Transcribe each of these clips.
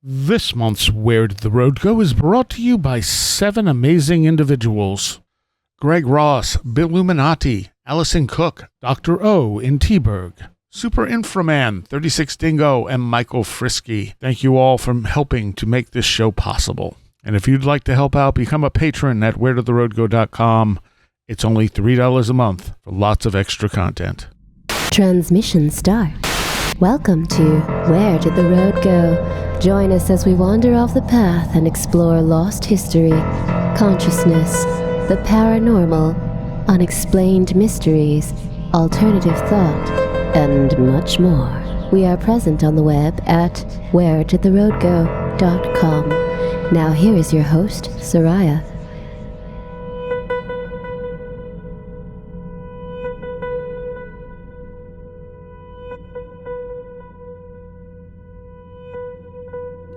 This month's Where Did the Road Go is brought to you by 7 amazing individuals. Greg Ross, Bill Illuminati, Allison Cook, Dr. O in T-Burg, Super Inframan, 36 Dingo, and Michael Frisky. Thank you all for helping to make this show possible. And if you'd like to help out, become a patron at wheredidtheroadgo.com. It's only $3 a month for lots of extra content. Transmission start. Welcome to Where Did the Road Go? Join us as we wander off the path and explore lost history, consciousness, the paranormal, unexplained mysteries, alternative thought, and much more. We are present on the web at wheredidtheroadgo.com. Now here is your host, Seriah.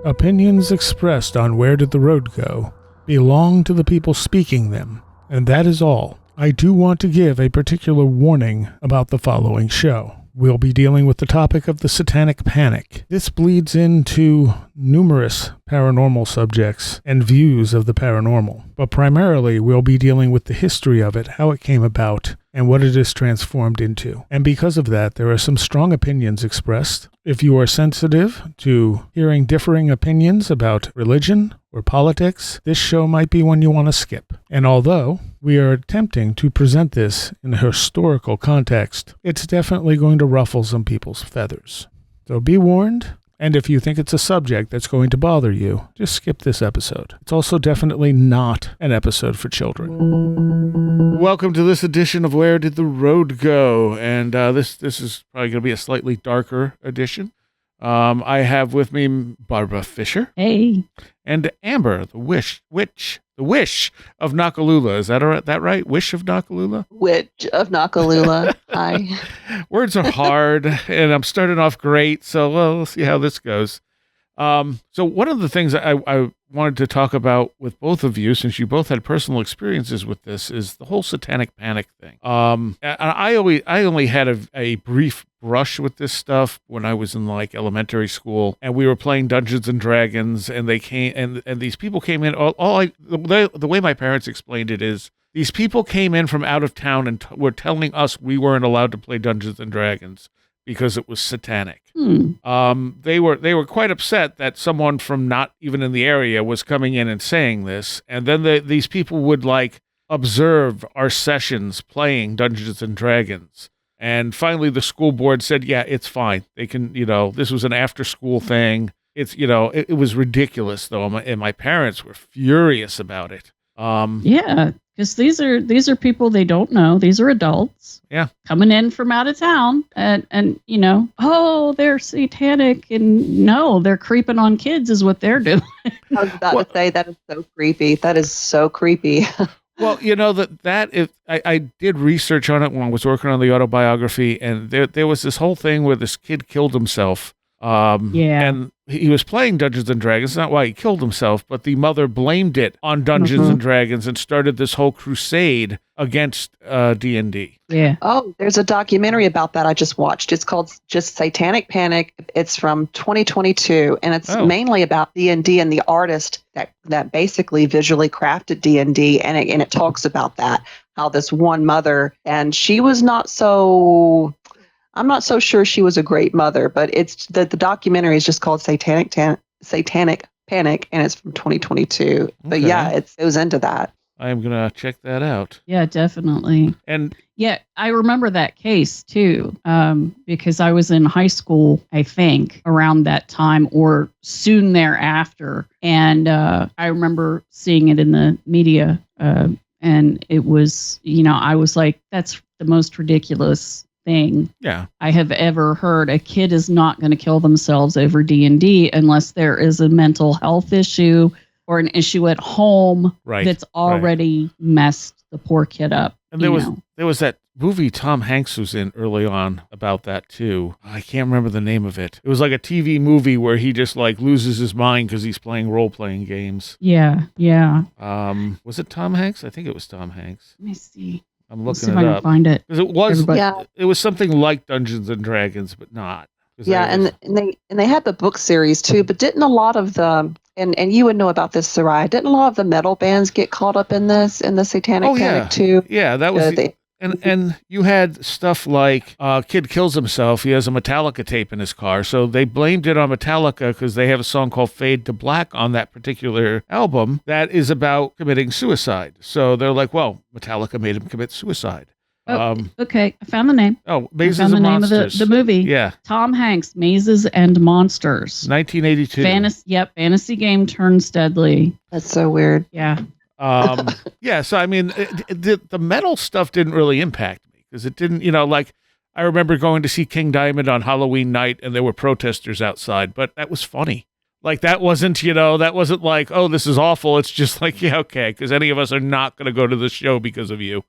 Opinions expressed on Where Did the Road Go belong to the people speaking them, and that is all. I do want to give a particular warning about the following show. We'll be dealing with the topic of the Satanic Panic. This bleeds into numerous paranormal subjects and views of the paranormal, but primarily we'll be dealing with the history of it, how it came about, and what it is transformed into. And because of that, there are some strong opinions expressed. If you are sensitive to hearing differing opinions about religion or politics, this show might be one you want to skip. And although we are attempting to present this in a historical context, it's definitely going to ruffle some people's feathers. So be warned. And if you think it's a subject that's going to bother you, just skip this episode. It's also definitely not an episode for children. Welcome to this edition of Where Did the Road Go? And this is probably going to be a slightly darker edition. I have with me Barbara Fisher. Hey. And Amber, the Witch of Noccalula. Is that right? Witch of Noccalula? Witch of Noccalula. Hi. Words are hard, and I'm starting off great, so we'll see how this goes. So one of the things I wanted to talk about with both of you, since you both had personal experiences with this, is the whole Satanic Panic thing. And I only had a brief brush with this stuff when I was in like elementary school, and we were playing Dungeons and Dragons, and they came and these people came in. The way my parents explained it is these people came in from out of town and were telling us we weren't allowed to play Dungeons and Dragons because it was satanic. They were quite upset that someone from not even in the area was coming in and saying this, and then these people would like observe our sessions playing Dungeons and Dragons. And finally, the school board said, yeah, it's fine. They can, this was an after-school thing. It's, it was ridiculous, though, and my parents were furious about it. Yeah, because these are people they don't know. These are adults. Yeah. Coming in from out of town, and oh, they're satanic, and no, they're creeping on kids is what they're doing. I was about to say, that is so creepy. That is so creepy. Well, I did research on it when I was working on the autobiography, and there was this whole thing where this kid killed himself. And he was playing Dungeons and Dragons. It's not why he killed himself, but the mother blamed it on Dungeons and Dragons and started this whole crusade against D&D. Yeah. Oh, there's a documentary about that I just watched. It's called just Satanic Panic. It's from 2022, and it's mainly about D&D and the artist that basically visually crafted D&D, and it talks about that, how this one mother, and she was not so... I'm not so sure she was a great mother, but it's the documentary is just called Satanic Panic, and it's from 2022. Okay. But yeah, it was into that. I'm gonna check that out. Yeah, definitely. And yeah, I remember that case too, because I was in high school, I think, around that time or soon thereafter, and I remember seeing it in the media, and it was, I was like, that's the most ridiculous thing I have ever heard. A kid is not going to kill themselves over D&D unless there is a mental health issue or an issue at home that's already messed the poor kid up. And there was that movie Tom Hanks was in early on about that too. I can't remember the name of it. It was like a TV movie where he just like loses his mind because he's playing role-playing games. Yeah. Was it Tom Hanks? I think it was Tom Hanks. Let me see. I'm looking it up. I can find it. Because it was something like Dungeons and Dragons, but not. Yeah, and they had the book series too, but didn't a lot of the and you would know about this, Seriah, didn't a lot of the metal bands get caught up in the Satanic Panic too? Yeah, that was and you had stuff like kid kills himself. He has a Metallica tape in his car, so they blamed it on Metallica because they have a song called Fade to Black on that particular album that is about committing suicide. So they're like, well, Metallica made him commit suicide. Okay, I found the name. Oh, Mazes and Monsters. Name of the movie. Yeah. Tom Hanks, Mazes and Monsters. 1982. Fantasy game turns deadly. That's so weird. Yeah. So I mean, the metal stuff didn't really impact me because it didn't, like I remember going to see King Diamond on Halloween night and there were protesters outside, but that was funny. Like that wasn't like, oh, this is awful. It's just like, yeah, okay, because any of us are not going to go to the show because of you.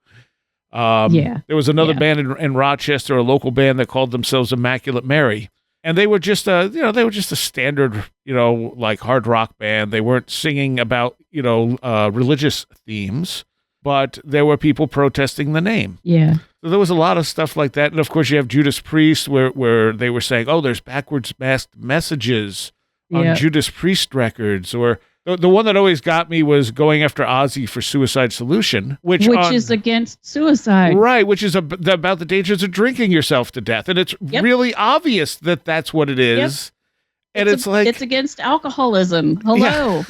There was another band in Rochester, a local band that called themselves Immaculate Mary. And they were just a standard, like hard rock band. They weren't singing about, religious themes, but there were people protesting the name. Yeah. So there was a lot of stuff like that. And of course you have Judas Priest where they were saying, oh, there's backwards masked messages on Judas Priest records, or the one that always got me was going after Ozzie for Suicide Solution, which is against suicide. Right, which is about the dangers of drinking yourself to death. And it's really obvious that that's what it is. Yep. And it's against alcoholism. Hello. Yeah.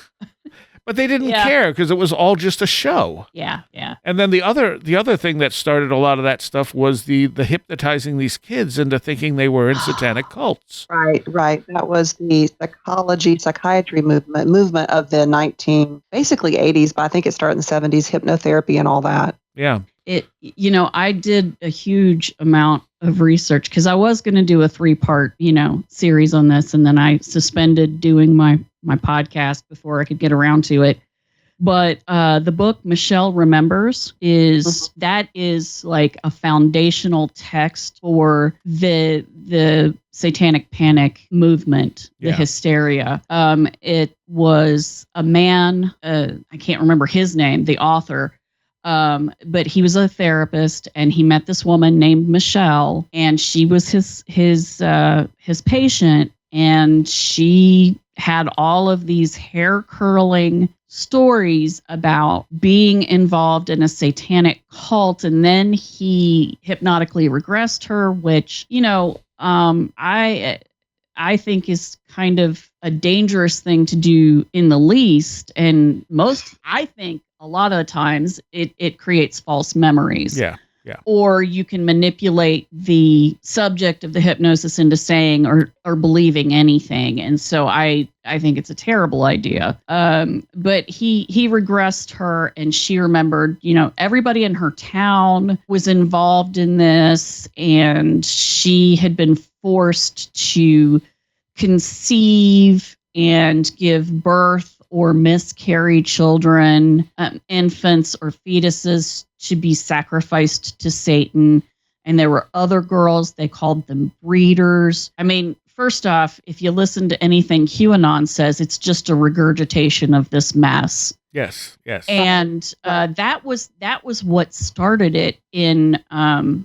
But they didn't care because it was all just a show. Yeah. And then the other thing that started a lot of that stuff was the hypnotizing these kids into thinking they were in satanic cults. Right. That was the psychiatry movement of the 80s, but I think it started in the 70s, hypnotherapy and all that. Yeah. I did a huge amount of research because I was going to do a 3-part, series on this, and then I suspended doing my podcast before I could get around to it. But the book Michelle Remembers is like a foundational text for the Satanic Panic movement, the hysteria. It was a man, I can't remember his name, the author. But he was a therapist, and he met this woman named Michelle, and she was his patient, and she had all of these hair curling stories about being involved in a satanic cult, and then he hypnotically regressed her, which I think is kind of a dangerous thing to do in the least, and I think a lot of the times it creates false memories. Yeah. Or you can manipulate the subject of the hypnosis into saying or believing anything. And so I think it's a terrible idea. But he regressed her, and she remembered, everybody in her town was involved in this, and she had been forced to conceive and give birth or miscarry children, infants or fetuses, to be sacrificed to Satan. And there were other girls, they called them breeders. I mean, first off, if you listen to anything QAnon says, it's just a regurgitation of this mess. Yes. And that was what started it in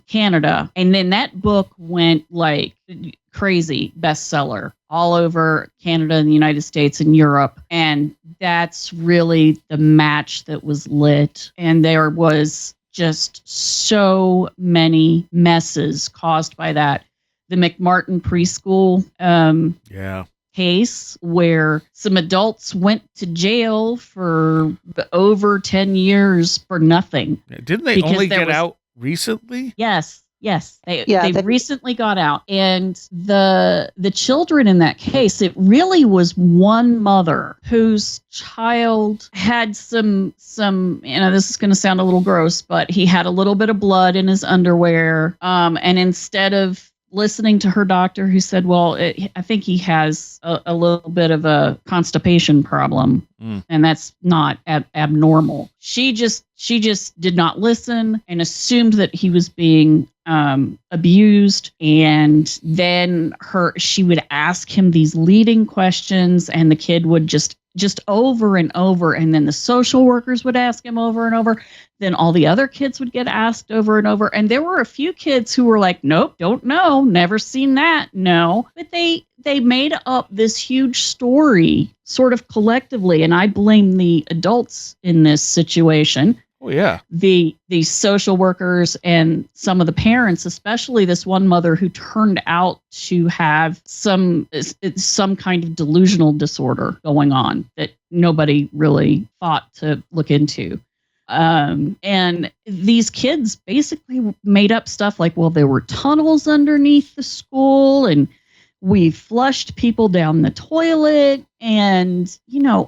Canada. And then that book went like crazy bestseller all over Canada and the United States and Europe. And that's really the match that was lit. And there was just so many messes caused by that. The McMartin preschool case where some adults went to jail for over 10 years for nothing. Didn't they only get out recently? Yes. They recently got out. And the children in that case, it really was one mother whose child had some this is going to sound a little gross, but he had a little bit of blood in his underwear. And instead of listening to her doctor, who said, well, I think he has a little bit of a constipation problem. And that's not abnormal. She just did not listen and assumed that he was being abused. And then she would ask him these leading questions, and the kid would just over and over. And then the social workers would ask him over and over. Then all the other kids would get asked over and over. And there were a few kids who were like, nope, don't know, never seen that. No. But they made up this huge story sort of collectively. And I blame the adults in this situation. Oh, yeah. The social workers and some of the parents, especially this one mother who turned out to have some kind of delusional disorder going on that nobody really thought to look into. And these kids basically made up stuff like, well, there were tunnels underneath the school and we flushed people down the toilet and,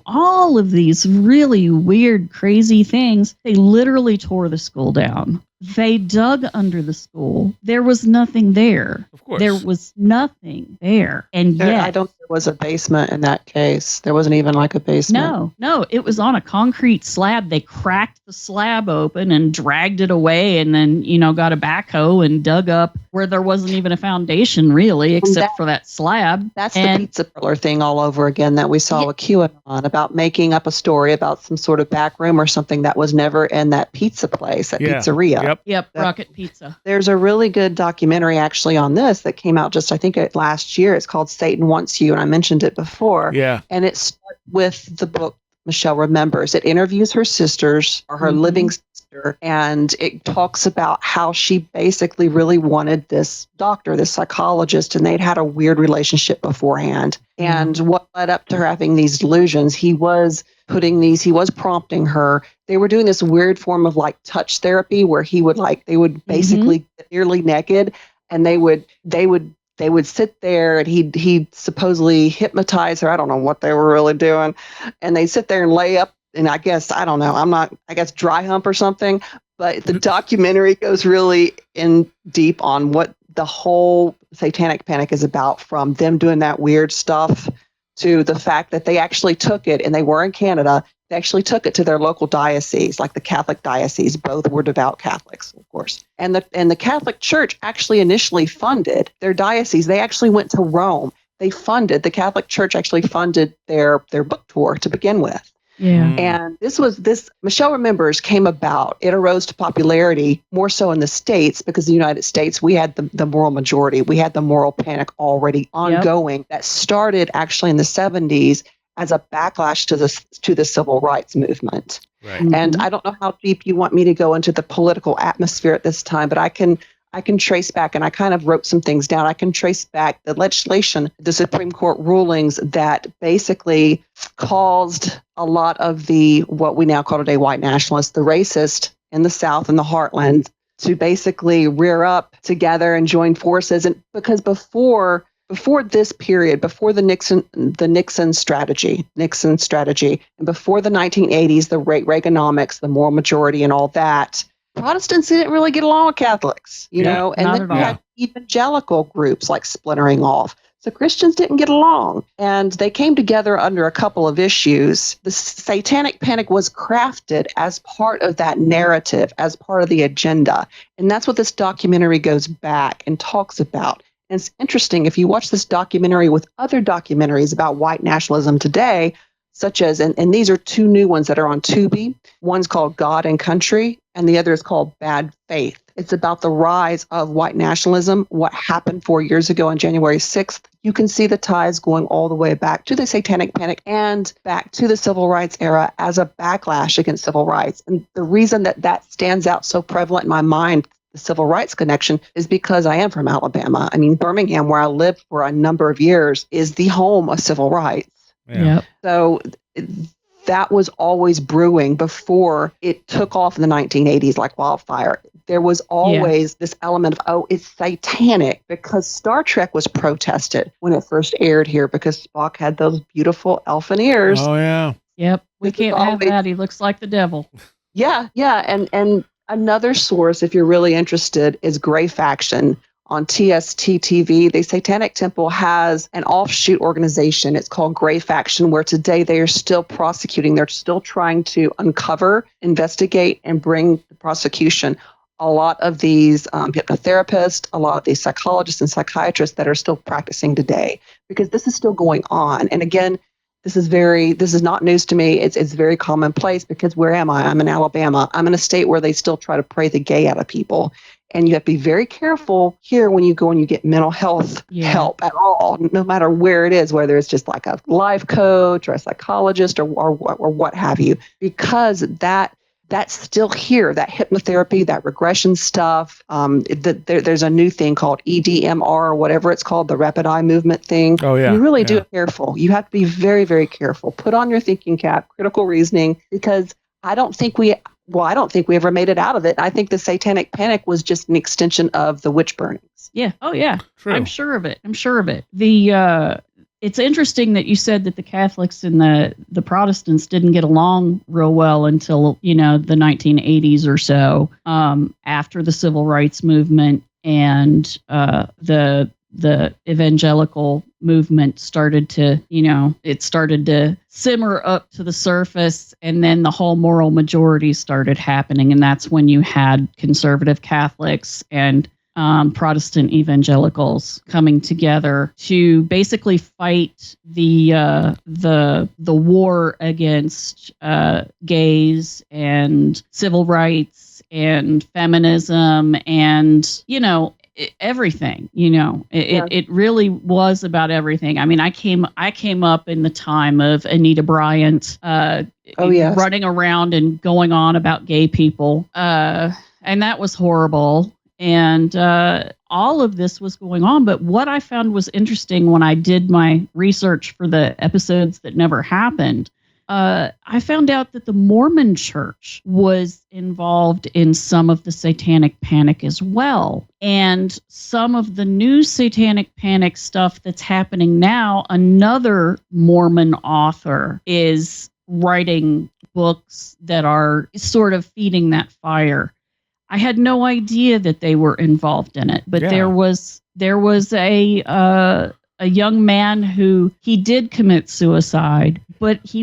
all of these really weird, crazy things. They literally tore the school down. They dug under the school. There was nothing there. Of course. There was nothing there. And yet, I don't think there was a basement in that case. There wasn't even like a basement. No, it was on a concrete slab. They cracked the slab open and dragged it away and then, got a backhoe and dug up where there wasn't even a foundation really, except for that slab. That's the pizza parlor thing all over again that we saw with Q-Anon about making up a story about some sort of back room or something that was never in that pizza place, that pizzeria. Yep, Rocket Pizza. There's a really good documentary actually on this that came out just, I think, last year. It's called Satan Wants You, and I mentioned it before. Yeah. And it starts with the book Michelle Remembers. It interviews her sisters, or her living sister, and it talks about how she basically really wanted this doctor, this psychologist, and they'd had a weird relationship beforehand. And what led up to her having these delusions, he was prompting her. They were doing this weird form of like touch therapy where they would basically get nearly naked, and they would sit there and he'd supposedly hypnotize her. I don't know what they were really doing. And they sit there and lay up, and I guess dry hump or something. But the documentary goes really in deep on what the whole Satanic Panic is about, from them doing that weird stuff to the fact that they actually took it, and they were in Canada. They actually took it to their local diocese, like the Catholic diocese. Both were devout Catholics, of course. And the Catholic Church actually initially funded their diocese. They actually went to Rome. The Catholic Church actually funded their book tour to begin with. Yeah. And this Michelle Remembers came about. It arose to popularity more so in the States because the United States, we had the moral majority. We had the moral panic already ongoing that started actually in the 70s as a backlash to the civil rights movement. Right. And I don't know how deep you want me to go into the political atmosphere at this time, but I can trace back, and I kind of wrote some things down. I can trace back the legislation, the Supreme Court rulings that basically caused a lot of what we now call today white nationalists, the racist in the South and the heartland, to basically rear up together and join forces. And because before this period, before the Nixon strategy, and before the 1980s, the Reaganomics, the moral majority, and all that, Protestants didn't really get along with Catholics, and then you had evangelical groups like splintering off. So Christians didn't get along, and they came together under a couple of issues. The Satanic Panic was crafted as part of that narrative, as part of the agenda, and that's what this documentary goes back and talks about. And it's interesting, if you watch this documentary with other documentaries about white nationalism today, such as, and these are two new ones that are on Tubi. One's called God and Country, and the other is called Bad Faith. It's about the rise of white nationalism, what happened 4 years ago on January 6th. You can see the ties going all the way back to the Satanic Panic and back to the Civil Rights era as a backlash against civil rights. And the reason that stands out so prevalent in my mind, the civil rights connection, is because I am from Alabama. I mean, Birmingham, where I lived for a number of years, is the home of civil rights. Yeah. Yep. So that was always brewing before it took off in the 1980s like wildfire. There was always this element of, it's satanic, because Star Trek was protested when it first aired here because Spock had those beautiful elfin ears. Oh, yeah. Yep. We can't have that. He looks like the devil. Yeah. And another source, if you're really interested, is Grey Faction on TST TV. The Satanic Temple has an offshoot organization. It's called Gray Faction, where today they are still prosecuting. They're still trying to uncover, investigate, and bring the prosecution a lot of these hypnotherapists, a lot of these psychologists and psychiatrists that are still practicing today, because this is still going on. And again, this is not news to me. It's very commonplace, because where am I? I'm in Alabama. I'm in a state where they still try to pray the gay out of people. And you have to be very careful here when you go and you get mental health help at all, no matter where it is, whether it's just like a life coach or a psychologist or what have you, because that's still here, that hypnotherapy, that regression stuff. There's a new thing called EDMR or whatever it's called, the rapid eye movement thing. Oh, yeah. You really do be careful. You have to be very, very careful. Put on your thinking cap, critical reasoning, because I don't think we ever made it out of it. I think the Satanic Panic was just an extension of the witch burnings. Yeah. Oh, yeah. True. I'm sure of it. It's interesting that you said that the Catholics and the Protestants didn't get along real well until, the 1980s or so, after the Civil Rights Movement and the evangelical movement started to simmer up to the surface, and then the whole moral majority started happening. And that's when you had conservative Catholics and Protestant evangelicals coming together to basically fight the war against gays and civil rights and feminism and everything. It really was about everything. I mean, I came up in the time of Anita Bryant running around and going on about gay people, and that was horrible. And all of this was going on. But what I found was interesting when I did my research for the episodes that never happened, I found out that the Mormon Church was involved in some of the Satanic Panic as well. And some of the new Satanic Panic stuff that's happening now, another Mormon author is writing books that are sort of feeding that fire. I had no idea that they were involved in it, but there was a young man who he did commit suicide, but he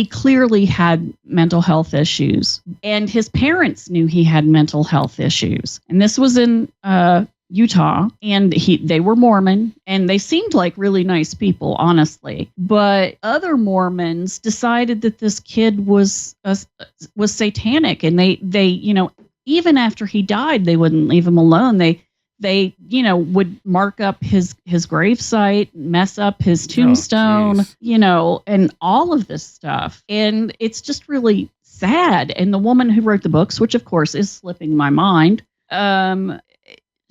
clearly had mental health issues, and his parents knew he had mental health issues. And this was in Utah, and they were Mormon, and they seemed like really nice people, honestly. But other Mormons decided that this kid was satanic, and they even after he died, they wouldn't leave him alone. They would mark up his gravesite, mess up his tombstone, and all of this stuff. And it's just really sad. And the woman who wrote the books, which of course is slipping my mind,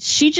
she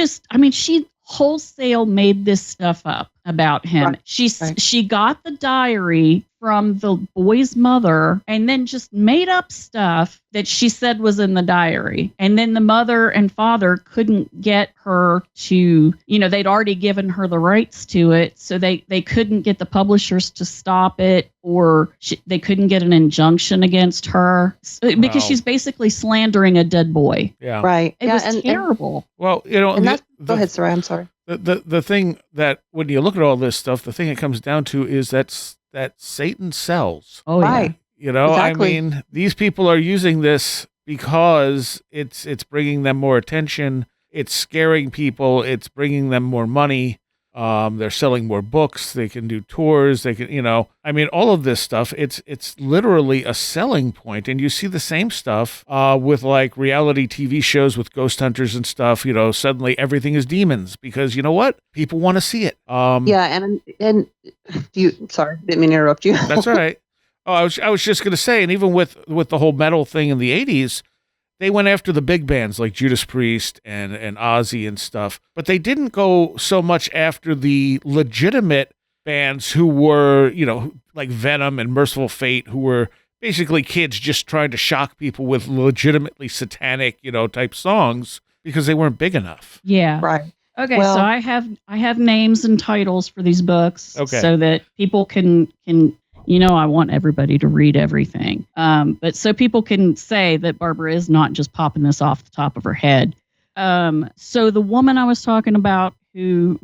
wholesale made this stuff up about him. Right. She got the diary from the boy's mother and then just made up stuff that she said was in the diary. And then the mother and father couldn't get her to, they'd already given her the rights to it. So they couldn't get the publishers to stop it, or they couldn't get an injunction against her because she's basically slandering a dead boy. Yeah. Right. It was terrible. Well, go ahead, Seriah. I'm sorry. The thing that when you look at all this stuff, the thing it comes down to is that Satan sells. Oh, right. Yeah. Exactly. I mean, these people are using this because it's bringing them more attention. It's scaring people. It's bringing them more money. They're selling more books. They can do tours. They can, all of this stuff. It's literally a selling point. And you see the same stuff with like reality TV shows with ghost hunters and stuff. Suddenly everything is demons because you know what? People want to see it. And sorry, didn't mean to interrupt you. That's all right. Oh, I was just going to say, and even with the whole metal thing in the 80s, they went after the big bands like Judas Priest and Ozzy and stuff, but they didn't go so much after the legitimate bands who were, like Venom and Merciful Fate, who were basically kids just trying to shock people with legitimately satanic, type songs because they weren't big enough. Yeah. Right. Okay, so I have names and titles for these books so that people can I want everybody to read everything. But so people can say that Barbara is not just popping this off the top of her head. So the woman I was talking about who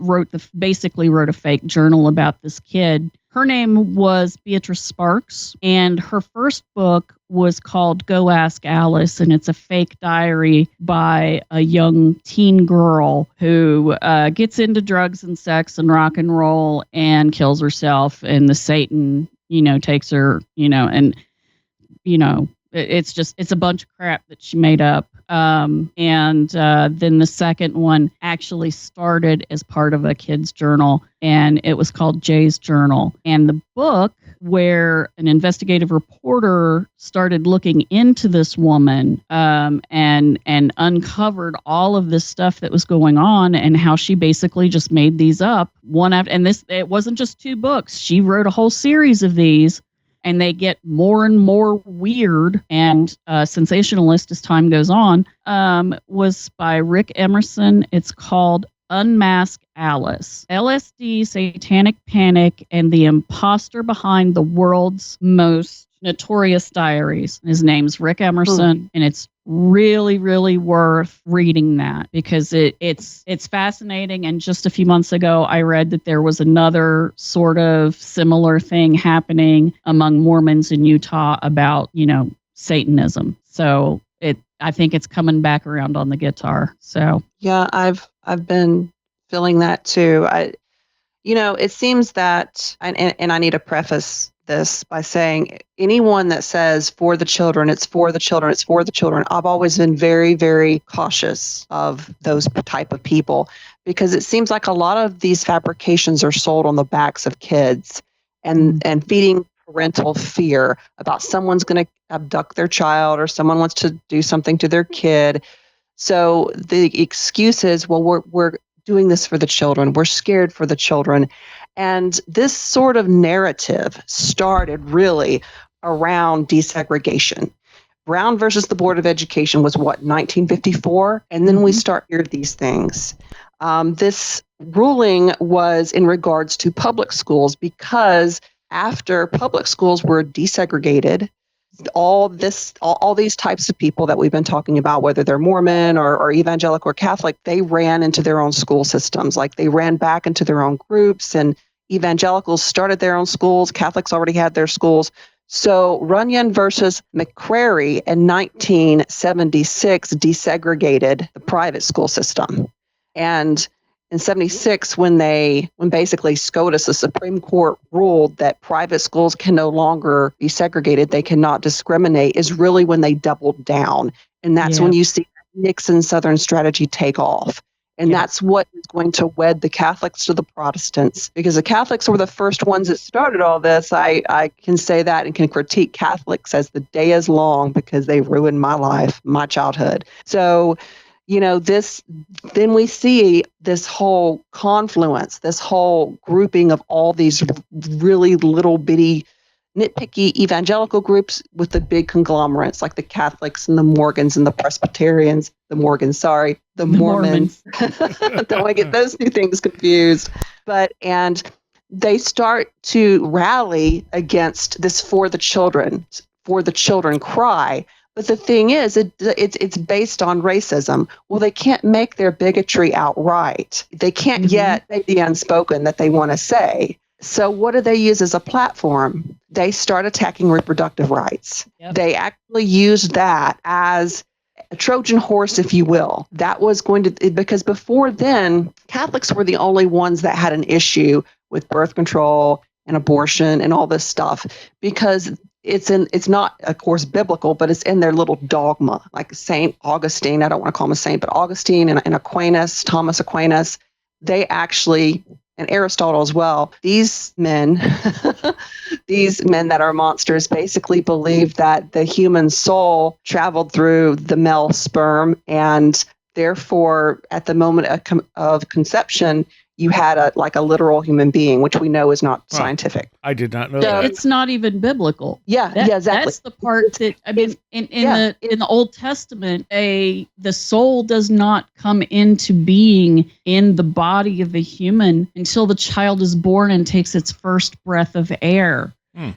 basically wrote a fake journal about this kid, her name was Beatrice Sparks, and her first book was called Go Ask Alice, and it's a fake diary by a young teen girl who gets into drugs and sex and rock and roll and kills herself, and the Satan, takes her, and, it's a bunch of crap that she made up. And then the second one actually started as part of a kid's journal, and it was called Jay's Journal. And the book, where an investigative reporter started looking into this woman and uncovered all of this stuff that was going on and how she basically just made these up one after. And it wasn't just 2 books. She wrote a whole series of these. And they get more and more weird and sensationalist as time goes on, was by Rick Emerson. It's called Unmask Alice, LSD, Satanic Panic, and the Imposter Behind the World's Most Notorious Diaries. His name's Rick Emerson, and it's really, really worth reading that because it's fascinating. And just a few months ago, I read that there was another sort of similar thing happening among Mormons in Utah about, Satanism. So I think it's coming back around on the guitar. So yeah, I've been feeling that too. It seems that, and I need to preface this by saying anyone that says for the children, it's for the children, it's for the children, I've always been very, very cautious of those type of people because it seems like a lot of these fabrications are sold on the backs of kids and feeding parental fear about someone's going to abduct their child or someone wants to do something to their kid. So the excuse is, well, we're doing this for the children. We're scared for the children. And this sort of narrative started really around desegregation. Brown versus the Board of Education was 1954? And then we start hearing these things. This ruling was in regards to public schools because after public schools were desegregated, all these types of people that we've been talking about, whether they're Mormon or evangelical or Catholic, they ran into their own school systems. Like they ran back into their own groups, and evangelicals started their own schools. Catholics already had their schools. So Runyon versus McCrary in 1976 desegregated the private school system. And in 76, when basically SCOTUS, the Supreme Court, ruled that private schools can no longer be segregated, they cannot discriminate, is really when they doubled down. And that's when you see Nixon's Southern strategy take off. And that's what is going to wed the Catholics to the Protestants, because the Catholics were the first ones that started all this. I can say that and can critique Catholics as the day is long because they ruined my life, my childhood. So, then we see this whole confluence, this whole grouping of all these really little bitty nitpicky evangelical groups with the big conglomerates like the Catholics and the Mormons and the Presbyterians, the Mormons. Don't want to get those two things confused. And they start to rally against this for the children cry. But the thing is, it's based on racism. Well, they can't make their bigotry outright. They can't yet make the unspoken that they want to say. So what do they use as a platform? They start attacking reproductive rights. Yep. They actually used that as a Trojan horse, if you will. That was going to, because before then, Catholics were the only ones that had an issue with birth control and abortion and all this stuff, because it's not, of course, biblical, but it's in their little dogma, like St. Augustine. I don't want to call him a saint, but Augustine and Aquinas, Thomas Aquinas, they actually, and Aristotle as well, these men that are monsters basically believe that the human soul traveled through the male sperm, and therefore at the moment of conception, you had a literal human being, which we know is not scientific. I did not know that. It's not even biblical. Yeah, exactly. That's the part that, I mean, in the Old Testament, the soul does not come into being in the body of a human until the child is born and takes its first breath of air.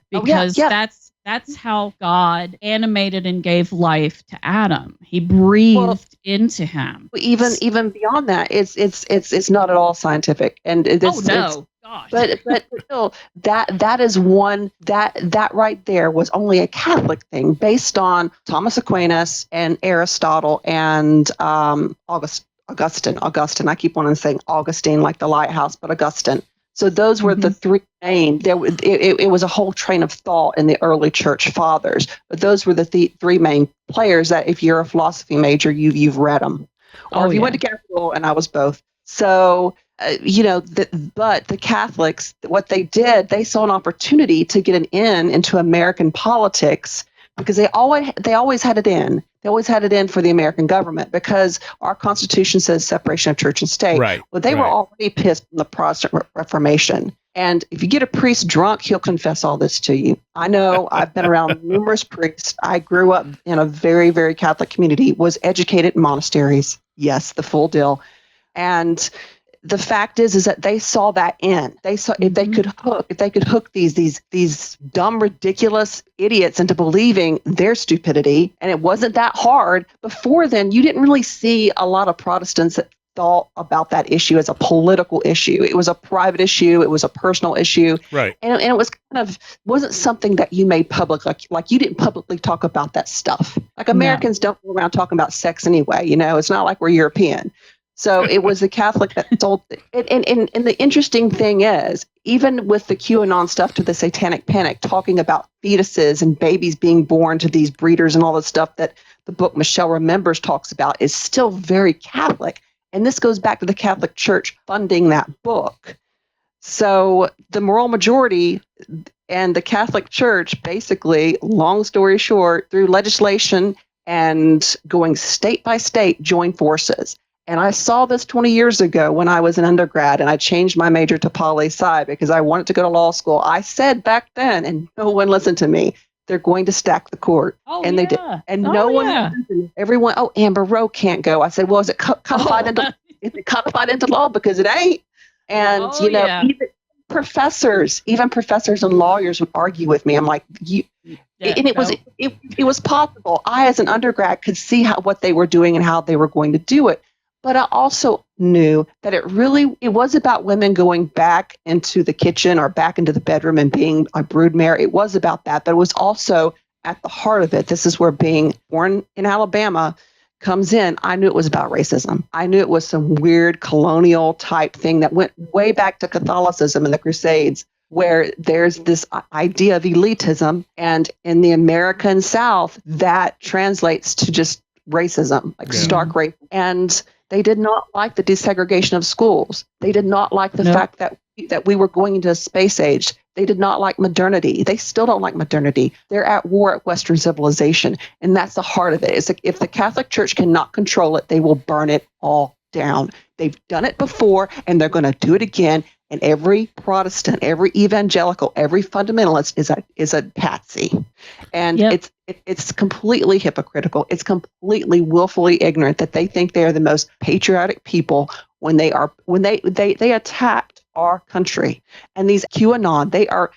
Because that's That's how God animated and gave life to Adam. He breathed into him. Even beyond that, it's not at all scientific, and gosh. But still, that is one that right there was only a Catholic thing based on Thomas Aquinas and Aristotle and Augustine. I keep wanting to say Augustine like the lighthouse, but Augustine. So those were the three main. It was a whole train of thought in the early church fathers, but those were the three main players that if you're a philosophy major, you've read them, or if you went to Catholic school, and I was both. So but the Catholics, what they did, they saw an opportunity to get an in into American politics because they always had it in. They always had it in for the American government because our Constitution says separation of church and state. Right. Well, they were already pissed from the Protestant Reformation. And if you get a priest drunk, he'll confess all this to you. I know. I've been around numerous priests. I grew up in a very, very Catholic community, was educated in monasteries. Yes, the full deal. And the fact is that they saw that in. They saw if they could hook these dumb, ridiculous idiots into believing their stupidity, and it wasn't that hard. Before then, you didn't really see a lot of Protestants that thought about that issue as a political issue. It was a private issue. It was a personal issue. Right. And it was wasn't something that you made public. Like you didn't publicly talk about that stuff. Like Americans don't go around talking about sex anyway. It's not like we're European. So it was the Catholic that told it. And the interesting thing is, even with the QAnon stuff to the Satanic Panic, talking about fetuses and babies being born to these breeders and all the stuff that the book Michelle Remembers talks about is still very Catholic. And this goes back to the Catholic Church funding that book. So the moral majority and the Catholic Church, basically, long story short, through legislation and going state by state, joined forces. And I saw this 20 years ago when I was an undergrad and I changed my major to poli-sci because I wanted to go to law school. I said back then, and no one listened to me, they're going to stack the court. They did. And no one listened to me. Everyone, Amber Rowe can't go. I said, well, is it codified into law? Because it ain't. And, even professors and lawyers would argue with me. I'm like, it was possible. I, as an undergrad, could see what they were doing and how they were going to do it. But I also knew that it was about women going back into the kitchen or back into the bedroom and being a broodmare. It was about that, but it was also at the heart of it. This is where being born in Alabama comes in. I knew it was about racism. I knew it was some weird colonial type thing that went way back to Catholicism and the Crusades, where there's this idea of elitism. And in the American South, that translates to just racism, stark racism. And they did not like the desegregation of schools. They did not like the fact that we were going into a space age. They did not like modernity. They still don't like modernity. They're at war at Western civilization. And that's the heart of it. It's like if the Catholic Church cannot control it, they will burn it all down. They've done it before, and they're going to do it again. And every Protestant, every evangelical, every fundamentalist is a patsy. And it's completely hypocritical. It's completely willfully ignorant that they think they are the most patriotic people when they attacked our country. And these QAnon, they are,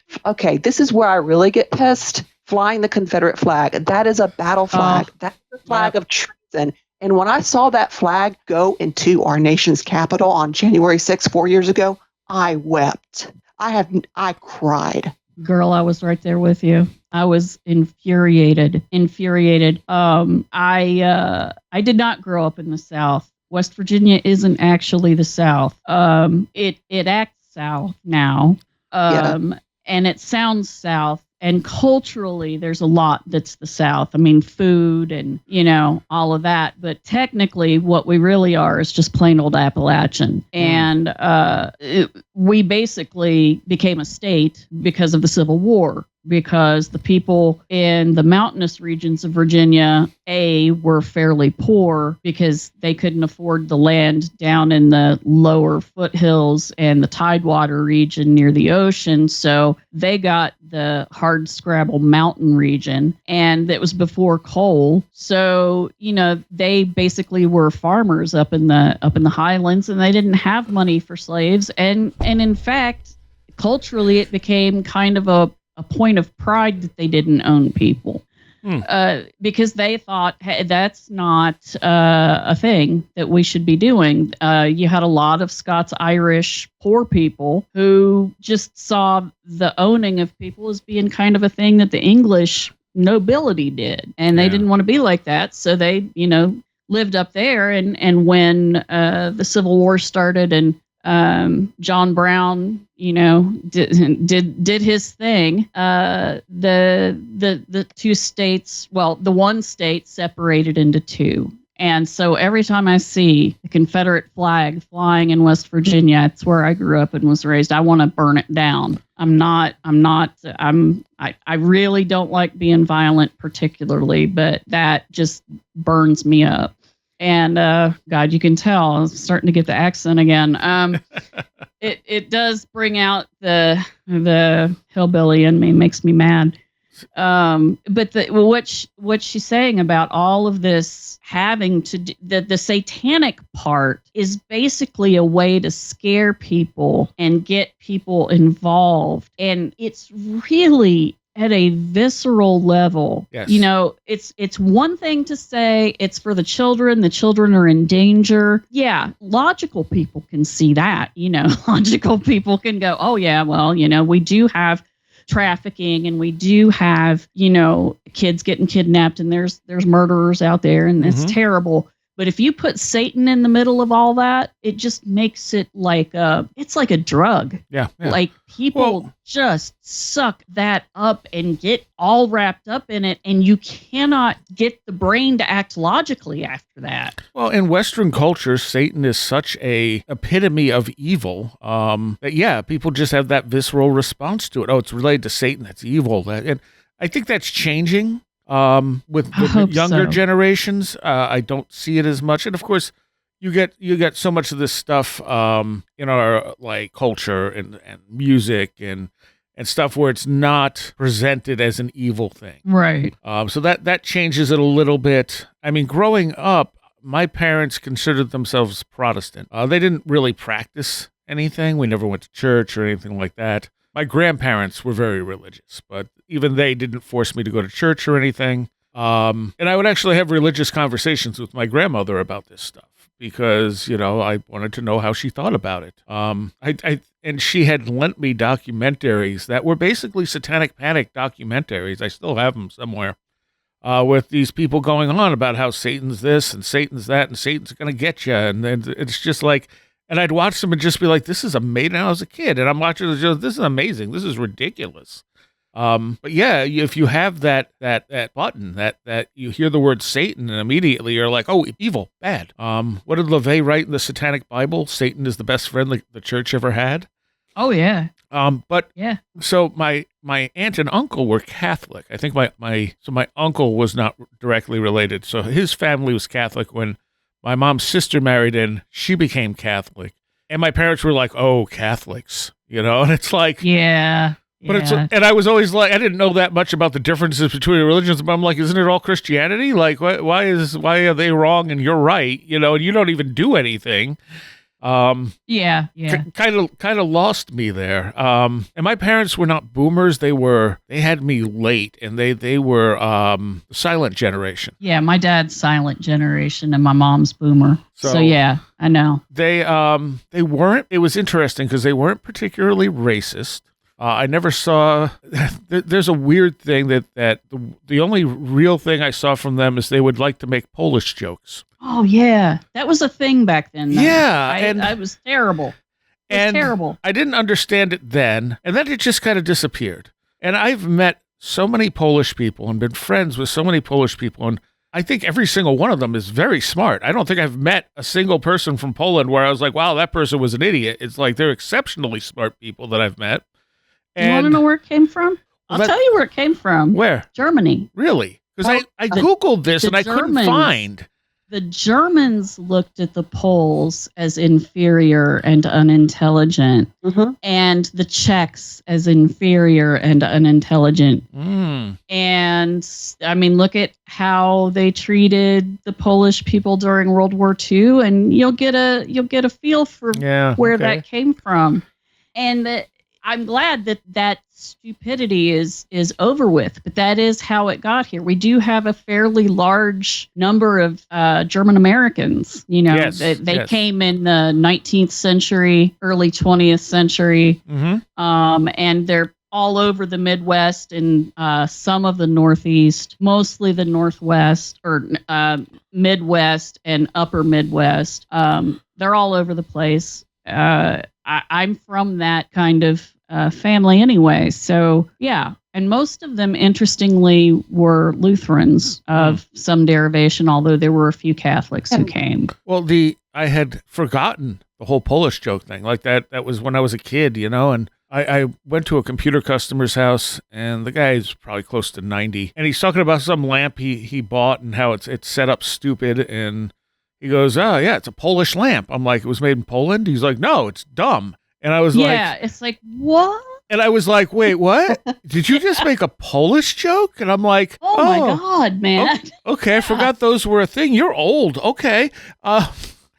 this is where I really get pissed, flying the Confederate flag. That is a battle flag. That's a flag of treason. And when I saw that flag go into our nation's capital on January 6th, 4 years ago, I wept. I cried. Girl, I was right there with you. I was infuriated. I did not grow up in the South. West Virginia isn't actually the South. It acts South now. And it sounds South. And culturally, there's a lot that's the South. I mean, food and, all of that. But technically, what we really are is just plain old Appalachian. And we basically became a state because of the Civil War, because the people in the mountainous regions of Virginia, were fairly poor because they couldn't afford the land down in the lower foothills and the Tidewater region near the ocean. So they got the hard scrabble mountain region, and it was before coal. So, they basically were farmers up in the highlands, and they didn't have money for slaves. And in fact, culturally, it became kind of a a point of pride that they didn't own people. Because they thought, hey, that's not a thing that we should be doing. You had a lot of Scots-Irish poor people who just saw the owning of people as being kind of a thing that the English nobility did. And they didn't want to be like that. So they, lived up there. And when the Civil War started and John Brown, did his thing. The two states, the one state separated into two. And so every time I see the Confederate flag flying in West Virginia, it's where I grew up and was raised. I want to burn it down. I really don't like being violent particularly, but that just burns me up. And God, you can tell I'm starting to get the accent again. It does bring out the hillbilly in me, makes me mad. But what she's saying about all of this having to do, the satanic part is basically a way to scare people and get people involved, and it's really at a visceral level. Yes. It's one thing to say it's for the children are in danger. Yeah, logical people can see that. Logical people can go, oh yeah, well, we do have trafficking and we do have, kids getting kidnapped and there's murderers out there and it's terrible. But if you put Satan in the middle of all that, it just makes it it's like a drug. Yeah. Like people just suck that up and get all wrapped up in it. And you cannot get the brain to act logically after that. Well, in Western culture, Satan is such a epitome of evil that, people just have that visceral response to it. Oh, it's related to Satan. That's evil. And I think that's changing. With the younger generations, I don't see it as much. And of course, you get so much of this stuff in our culture and music and stuff where it's not presented as an evil thing. Right. So that changes it a little bit. I mean, growing up, my parents considered themselves Protestant. They didn't really practice anything. We never went to church or anything like that. My grandparents were very religious, but even they didn't force me to go to church or anything. And I would actually have religious conversations with my grandmother about this stuff because, I wanted to know how she thought about it. And she had lent me documentaries that were basically Satanic Panic documentaries. I still have them somewhere with these people going on about how Satan's this and Satan's that and Satan's going to get you. And then it's just like... And I'd watch them and just be like, this is amazing. I was a kid and I'm watching this. This is amazing. This is ridiculous. But yeah, if you have that button that you hear the word Satan and immediately you're like, oh, evil, bad. What did LaVey write in the Satanic Bible? Satan is the best friend the church ever had. Oh yeah. So my aunt and uncle were Catholic. I think my uncle was not directly related. So his family was Catholic when my mom's sister married in, she became Catholic. And my parents were like, oh, Catholics, and it's like... Yeah. But and I was always like, I didn't know that much about the differences between religions, but I'm like, isn't it all Christianity? Like, why are they wrong and you're right? And you don't even do anything. Kind of lost me there. And my parents were not boomers. They had me late, and they were silent generation. Yeah, my dad's silent generation, and my mom's boomer. So yeah, I know. They weren't. It was interesting because they weren't particularly racist. I never saw. There's a weird thing that the only real thing I saw from them is they would like to make Polish jokes. Oh yeah, that was a thing back then. Yeah, I was terrible. Terrible. I didn't understand it then, and then it just kind of disappeared. And I've met so many Polish people and been friends with so many Polish people, and I think every single one of them is very smart. I don't think I've met a single person from Poland where I was like, wow, that person was an idiot. It's like they're exceptionally smart people that I've met. You want to know where it came from? I'll tell you where it came from. Where? Germany. Really? Because I Googled this and I couldn't find. The Germans looked at the Poles as inferior and unintelligent, and the Czechs as inferior and unintelligent. And I mean, look at how they treated the Polish people during World War II, and you'll get a feel for where that came from. And I'm glad that stupidity is over with, but that is how it got here. We do have a fairly large number of German Americans. Yes, they came in the 19th century, early 20th century, and they're all over the Midwest and some of the Northeast, mostly the Northwest or Midwest and Upper Midwest. They're all over the place. I'm from that kind of family anyway. So, yeah. And most of them, interestingly, were Lutherans of some derivation, although there were a few Catholics who came. Well, I had forgotten the whole Polish joke thing. Like that was when I was a kid, and I went to a computer customer's house, and the guy is probably close to 90, and he's talking about some lamp he bought and how it's set up stupid, and he goes, "Oh yeah, it's a Polish lamp." I'm like, "It was made in Poland?" He's like, "No, it's dumb." And I was like, "Yeah, it's like what?" And I was like, "Wait, what? Did you just make a Polish joke?" And I'm like, "Oh my God, man!" Okay, I forgot those were a thing. You're old, okay.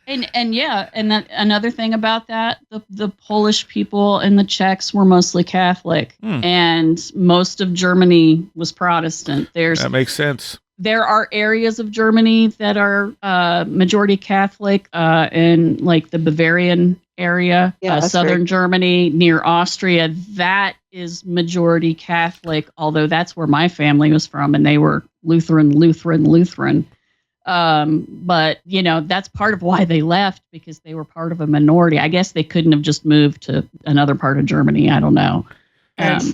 And yeah, and that, another thing about that, the Polish people and the Czechs were mostly Catholic, and most of Germany was Protestant. That makes sense. There are areas of Germany that are majority Catholic, in like the Bavarian area, southern Germany near Austria. That is majority Catholic, although that's where my family was from, and they were Lutheran. But that's part of why they left, because they were part of a minority. I guess they couldn't have just moved to another part of Germany. I don't know. That's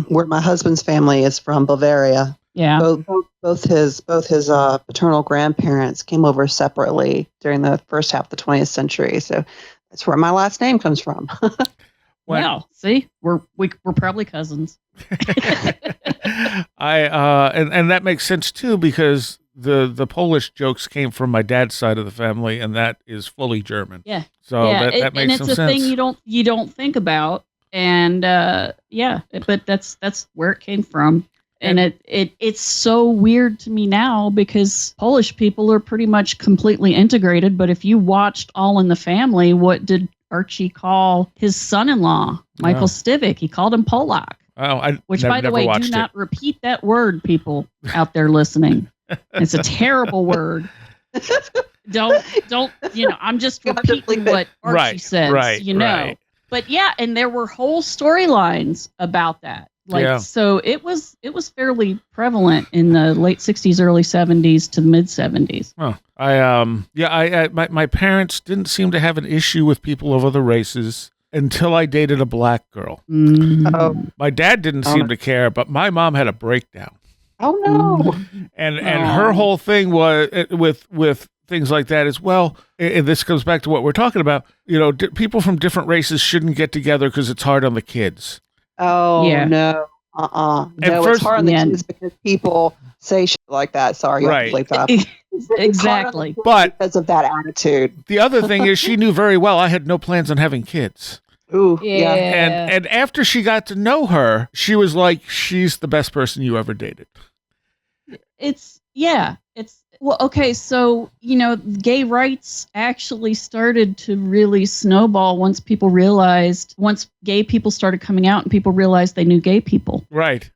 where my husband's family is from, Bavaria. Yeah. Both his paternal grandparents came over separately during the first half of the 20th century. So that's where my last name comes from. Well, see, we're probably cousins. And that makes sense too, because the Polish jokes came from my dad's side of the family, and that is fully German. Yeah. So that makes some sense. And it's a thing you don't think about, and but that's where it came from. And it's so weird to me now, because Polish people are pretty much completely integrated. But if you watched All in the Family, what did Archie call his son-in-law, Michael Stivic? He called him Polak. Which, by the way, do not repeat that word, people out there listening. It's a terrible word. Don't. I'm just repeating what Archie says. Right. But yeah, and there were whole storylines about that. So it was fairly prevalent in the late 60s, early 70s to the mid 70s. Oh, my parents didn't seem to have an issue with people of other races until I dated a black girl. My dad didn't seem to care, but my mom had a breakdown. Oh no! And her whole thing was with things like that as well. And this comes back to what we're talking about. People from different races shouldn't get together because it's hard on the kids. Oh, yeah. No. No, it's hard on the kids because people say shit like that. Sorry, you have to believe that. Exactly. But because of that attitude. The other thing is, she knew very well I had no plans on having kids. Ooh, yeah. And after she got to know her, she was like, she's the best person you ever dated. Well, okay, so, gay rights actually started to really snowball once gay people started coming out and people realized they knew gay people. Right.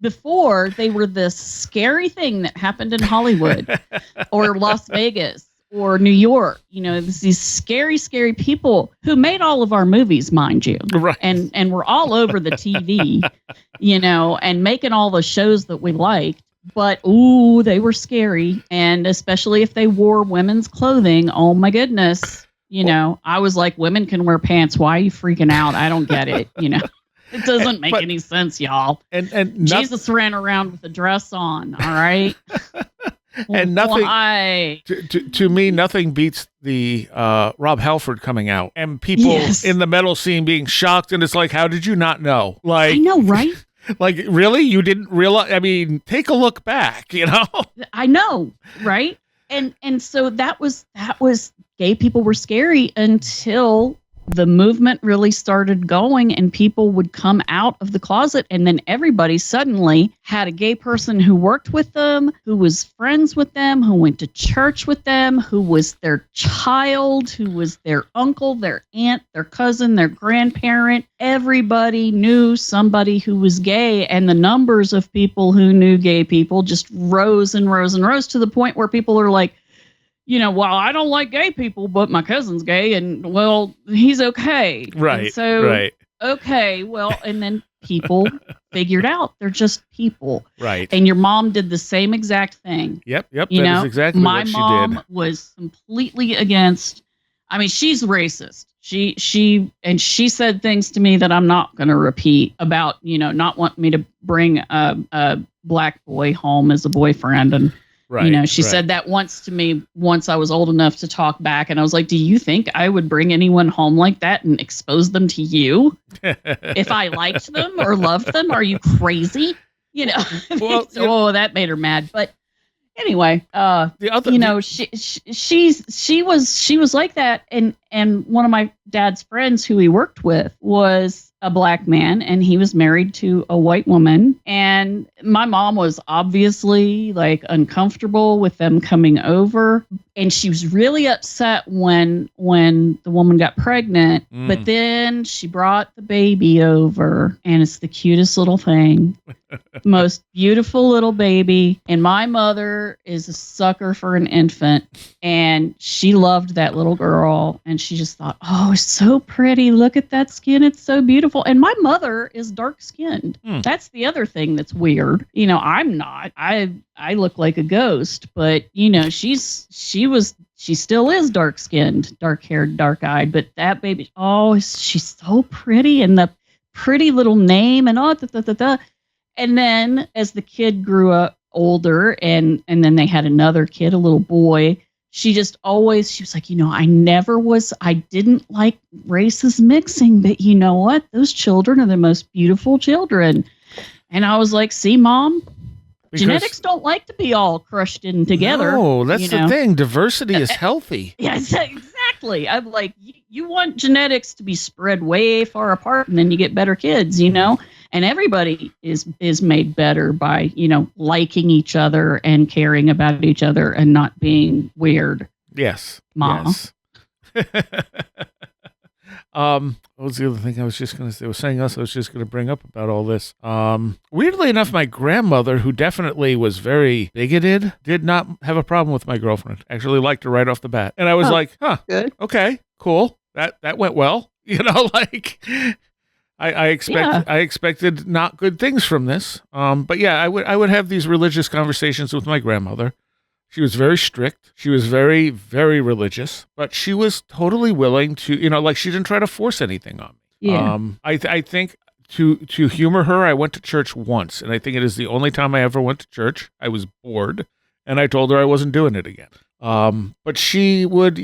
Before, they were this scary thing that happened in Hollywood or Las Vegas or New York. These scary, scary people who made all of our movies, mind you. Right. And were all over the TV, and making all the shows that we liked. But, they were scary. And especially if they wore women's clothing. Oh, my goodness. I was like, women can wear pants. Why are you freaking out? I don't get it. It doesn't make any sense, y'all. And Jesus ran around with a dress on. All right. And nothing, why? To me, nothing beats the Rob Halford coming out and people in the metal scene being shocked. And it's like, how did you not know? I know, right? Like, really? You didn't realize? I mean, take a look back, I know, right? And so that was gay people were scary until the movement really started going, and people would come out of the closet, and then everybody suddenly had a gay person who worked with them, who was friends with them, who went to church with them, who was their child, who was their uncle, their aunt, their cousin, their grandparent. Everybody knew somebody who was gay, and the numbers of people who knew gay people just rose and rose and rose to the point where people are like, well, I don't like gay people, but my cousin's gay, and well, he's okay. Right. And so, right. Okay, well, and then people figured out they're just people. Right. And your mom did the same exact thing. Yep. That is exactly what she did. My mom was completely against. I mean, she's racist. She said things to me that I'm not going to repeat about, not wanting me to bring a black boy home as a boyfriend. And right, she said that once to me once I was old enough to talk back. And I was like, do you think I would bring anyone home like that and expose them to you if I liked them or loved them? Are you crazy? Well, that made her mad. But anyway, she was like that. And one of my dad's friends who he worked with was a black man, and he was married to a white woman. And my mom was obviously like uncomfortable with them coming over. And she was really upset when the woman got pregnant. But then she brought the baby over, and it's the cutest little thing. Most beautiful little baby. And my mother is a sucker for an infant, and she loved that little girl, and she just thought, oh, it's so pretty. Look at that skin. It's so beautiful. And my mother is dark skinned. That's the other thing that's weird. I'm not. I look like a ghost, but she still is dark skinned, dark haired, dark eyed. But that baby, oh, she's so pretty, and the pretty little name, and And then as the kid grew up older, and then they had another kid, a little boy, she was like, I didn't like races mixing, but you know what? Those children are the most beautiful children. And I was like, see, Mom, genetics don't like to be all crushed in together. No, that's the thing. Diversity is healthy. Yeah, exactly. I'm like, you want genetics to be spread way far apart, and then you get better kids, And everybody is made better by, liking each other and caring about each other and not being weird. Yes. Mom. Yes. What was the other thing I was just going to say? I was just going to bring up about all this. Weirdly enough, my grandmother, who definitely was very bigoted, did not have a problem with my girlfriend. Actually liked her right off the bat. And I was like, good. Okay, cool. That went well. I expected not good things from this. But yeah, I would have these religious conversations with my grandmother. She was very strict. She was very, very religious, but she was totally willing to, she didn't try to force anything on me. Yeah. I think to humor her, I went to church once, and I think it is the only time I ever went to church. I was bored, and I told her I wasn't doing it again. But she would,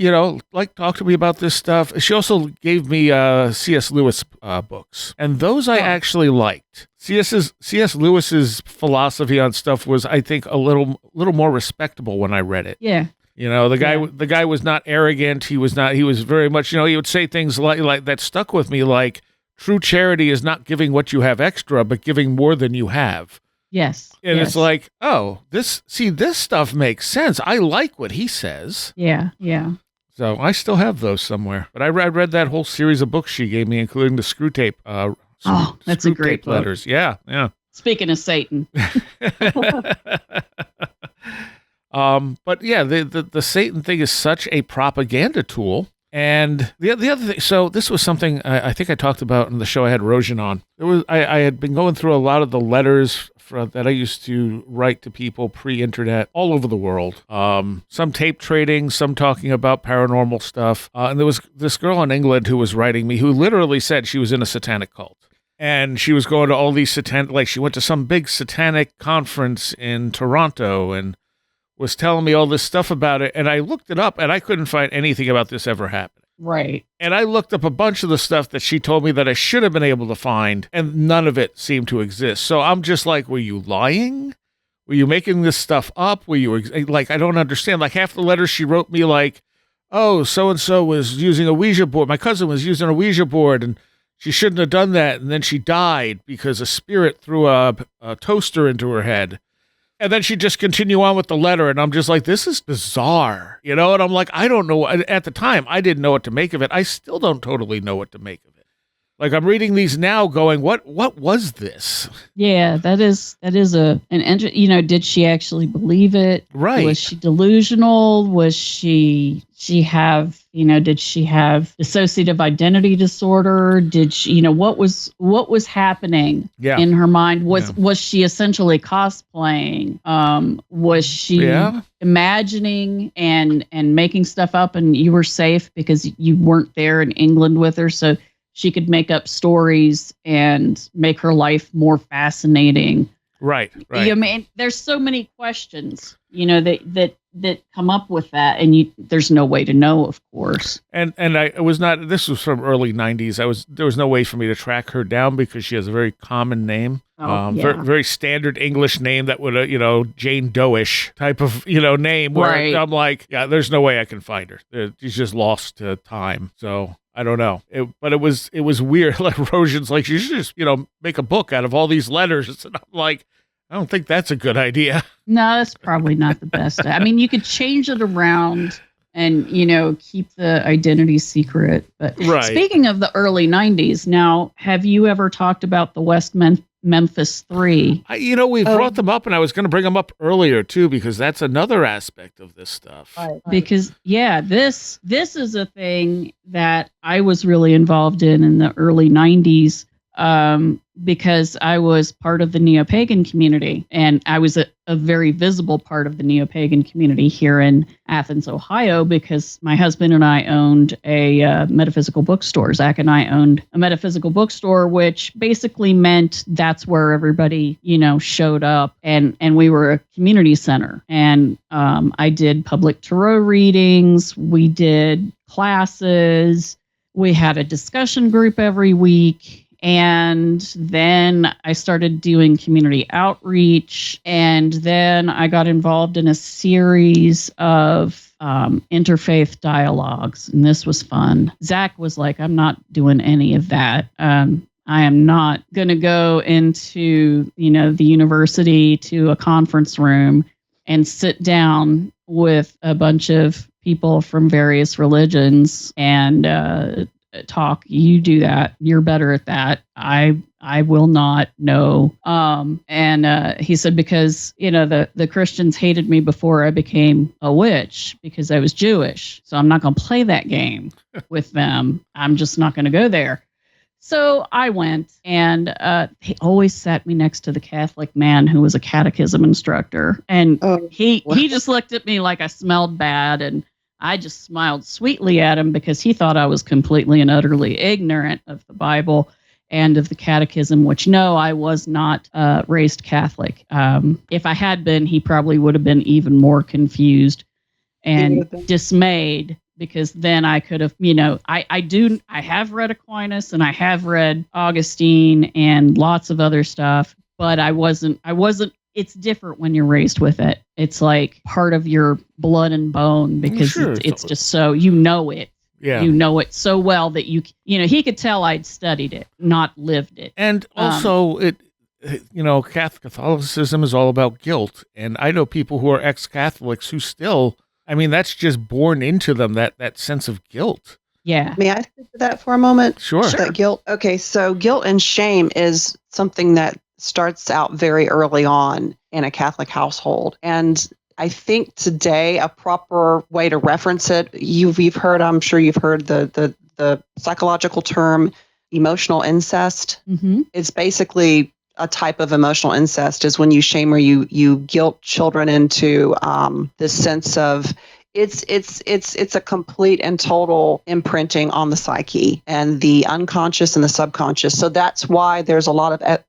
talk to me about this stuff. She also gave me C.S. Lewis books, and those I actually liked. C.S. Lewis's philosophy on stuff was, I think, a little more respectable when I read it. Yeah. The guy was not arrogant. He was very much, he would say things like that stuck with me, like, true charity is not giving what you have extra, but giving more than you have. Yes. And it's like, oh, this stuff makes sense. I like what he says. Yeah. Yeah. So I still have those somewhere. But I read that whole series of books she gave me, including the Screw Tape. That's a great book. Letters. Yeah. Yeah. Speaking of Satan. But yeah, the Satan thing is such a propaganda tool. And the other thing, so this was something I think I talked about in the show I had Rojan on. I had been going through a lot of the letters that I used to write to people pre-internet all over the world. Some tape trading, some talking about paranormal stuff. And there was this girl in England who was writing me who literally said she was in a satanic cult. And she was going to all these she went to some big satanic conference in Toronto and was telling me all this stuff about it, and I looked it up, and I couldn't find anything about this ever happening. Right. And I looked up a bunch of the stuff that she told me that I should have been able to find, and none of it seemed to exist. So I'm just like, were you lying? Were you making this stuff up? Were you, I don't understand. Like, half the letters she wrote me, oh, so-and-so was using a Ouija board. My cousin was using a Ouija board, and she shouldn't have done that. And then she died because a spirit threw a toaster into her head. And then she'd just continue on with the letter. And I'm just like, this is bizarre, you know? And I'm like, I don't know. At the time, I didn't know what to make of it. I still don't totally know what to make of it. Like, I'm reading these now going, what was this? Yeah, that is did she actually believe it? Right. Was she delusional? Was did she have dissociative identity disorder? Did she, what was happening in her mind? Was she essentially cosplaying? Was she imagining and making stuff up, and you were safe because you weren't there in England with her? So she could make up stories and make her life more fascinating. Right. I mean, there's so many questions, that come up with that, and there's no way to know, of course. And I was not. This was from early '90s. There was no way for me to track her down because she has a very common name, very, very standard English name that would Jane Doe-ish type of name. Where I'm like, yeah, there's no way I can find her. She's just lost to time. So. I don't know. But it was weird. Like Rojan's like, you should just, make a book out of all these letters. And I'm like, I don't think that's a good idea. No, that's probably not the best. I mean, you could change it around and, keep the identity secret. But speaking of the early 90s, now, have you ever talked about the West Memphis Three? We brought them up, and I was going to bring them up earlier too, because that's another aspect of this stuff. Right. Because this is a thing that I was really involved in the early 90s, because I was part of the neo-pagan community, and I was a very visible part of the neo-pagan community here in Athens, Ohio, because my husband and I owned a metaphysical bookstore. Zach and I owned a metaphysical bookstore, which basically meant that's where everybody, showed up, and we were a community center. And I did public tarot readings. We did classes. We had a discussion group every week. And then I started doing community outreach. And then I got involved in a series of interfaith dialogues. And this was fun. Zach was like, I'm not doing any of that. I am not going to go into, the university to a conference room and sit down with a bunch of people from various religions and talk. You do that. You're better at that. I will not know. And he said, because, the Christians hated me before I became a witch because I was Jewish. So I'm not going to play that game with them. I'm just not going to go there. So I went, and he always sat me next to the Catholic man who was a catechism instructor. And he just looked at me like I smelled bad, and I just smiled sweetly at him because he thought I was completely and utterly ignorant of the Bible and of the catechism, which no, I was not raised Catholic. If I had been, he probably would have been even more confused and dismayed, because then I could have, I have read Aquinas and I have read Augustine and lots of other stuff, but I wasn't, it's different when you're raised with it. It's like part of your blood and bone, because it's just so, it. Yeah. You know it so well that he could tell I'd studied it, not lived it. And also Catholicism is all about guilt. And I know people who are ex-Catholics who still, that's just born into them, that sense of guilt. Yeah. May I speak to that for a moment? Sure. That guilt. Okay. So guilt and shame is something that starts out very early on in a Catholic household. And I think today a proper way to reference it, I'm sure you've heard the psychological term emotional incest. Mm-hmm. It's basically a type of emotional incest, is when you shame or you guilt children into this sense of it's a complete and total imprinting on the psyche and the unconscious and the subconscious. So that's why there's a lot of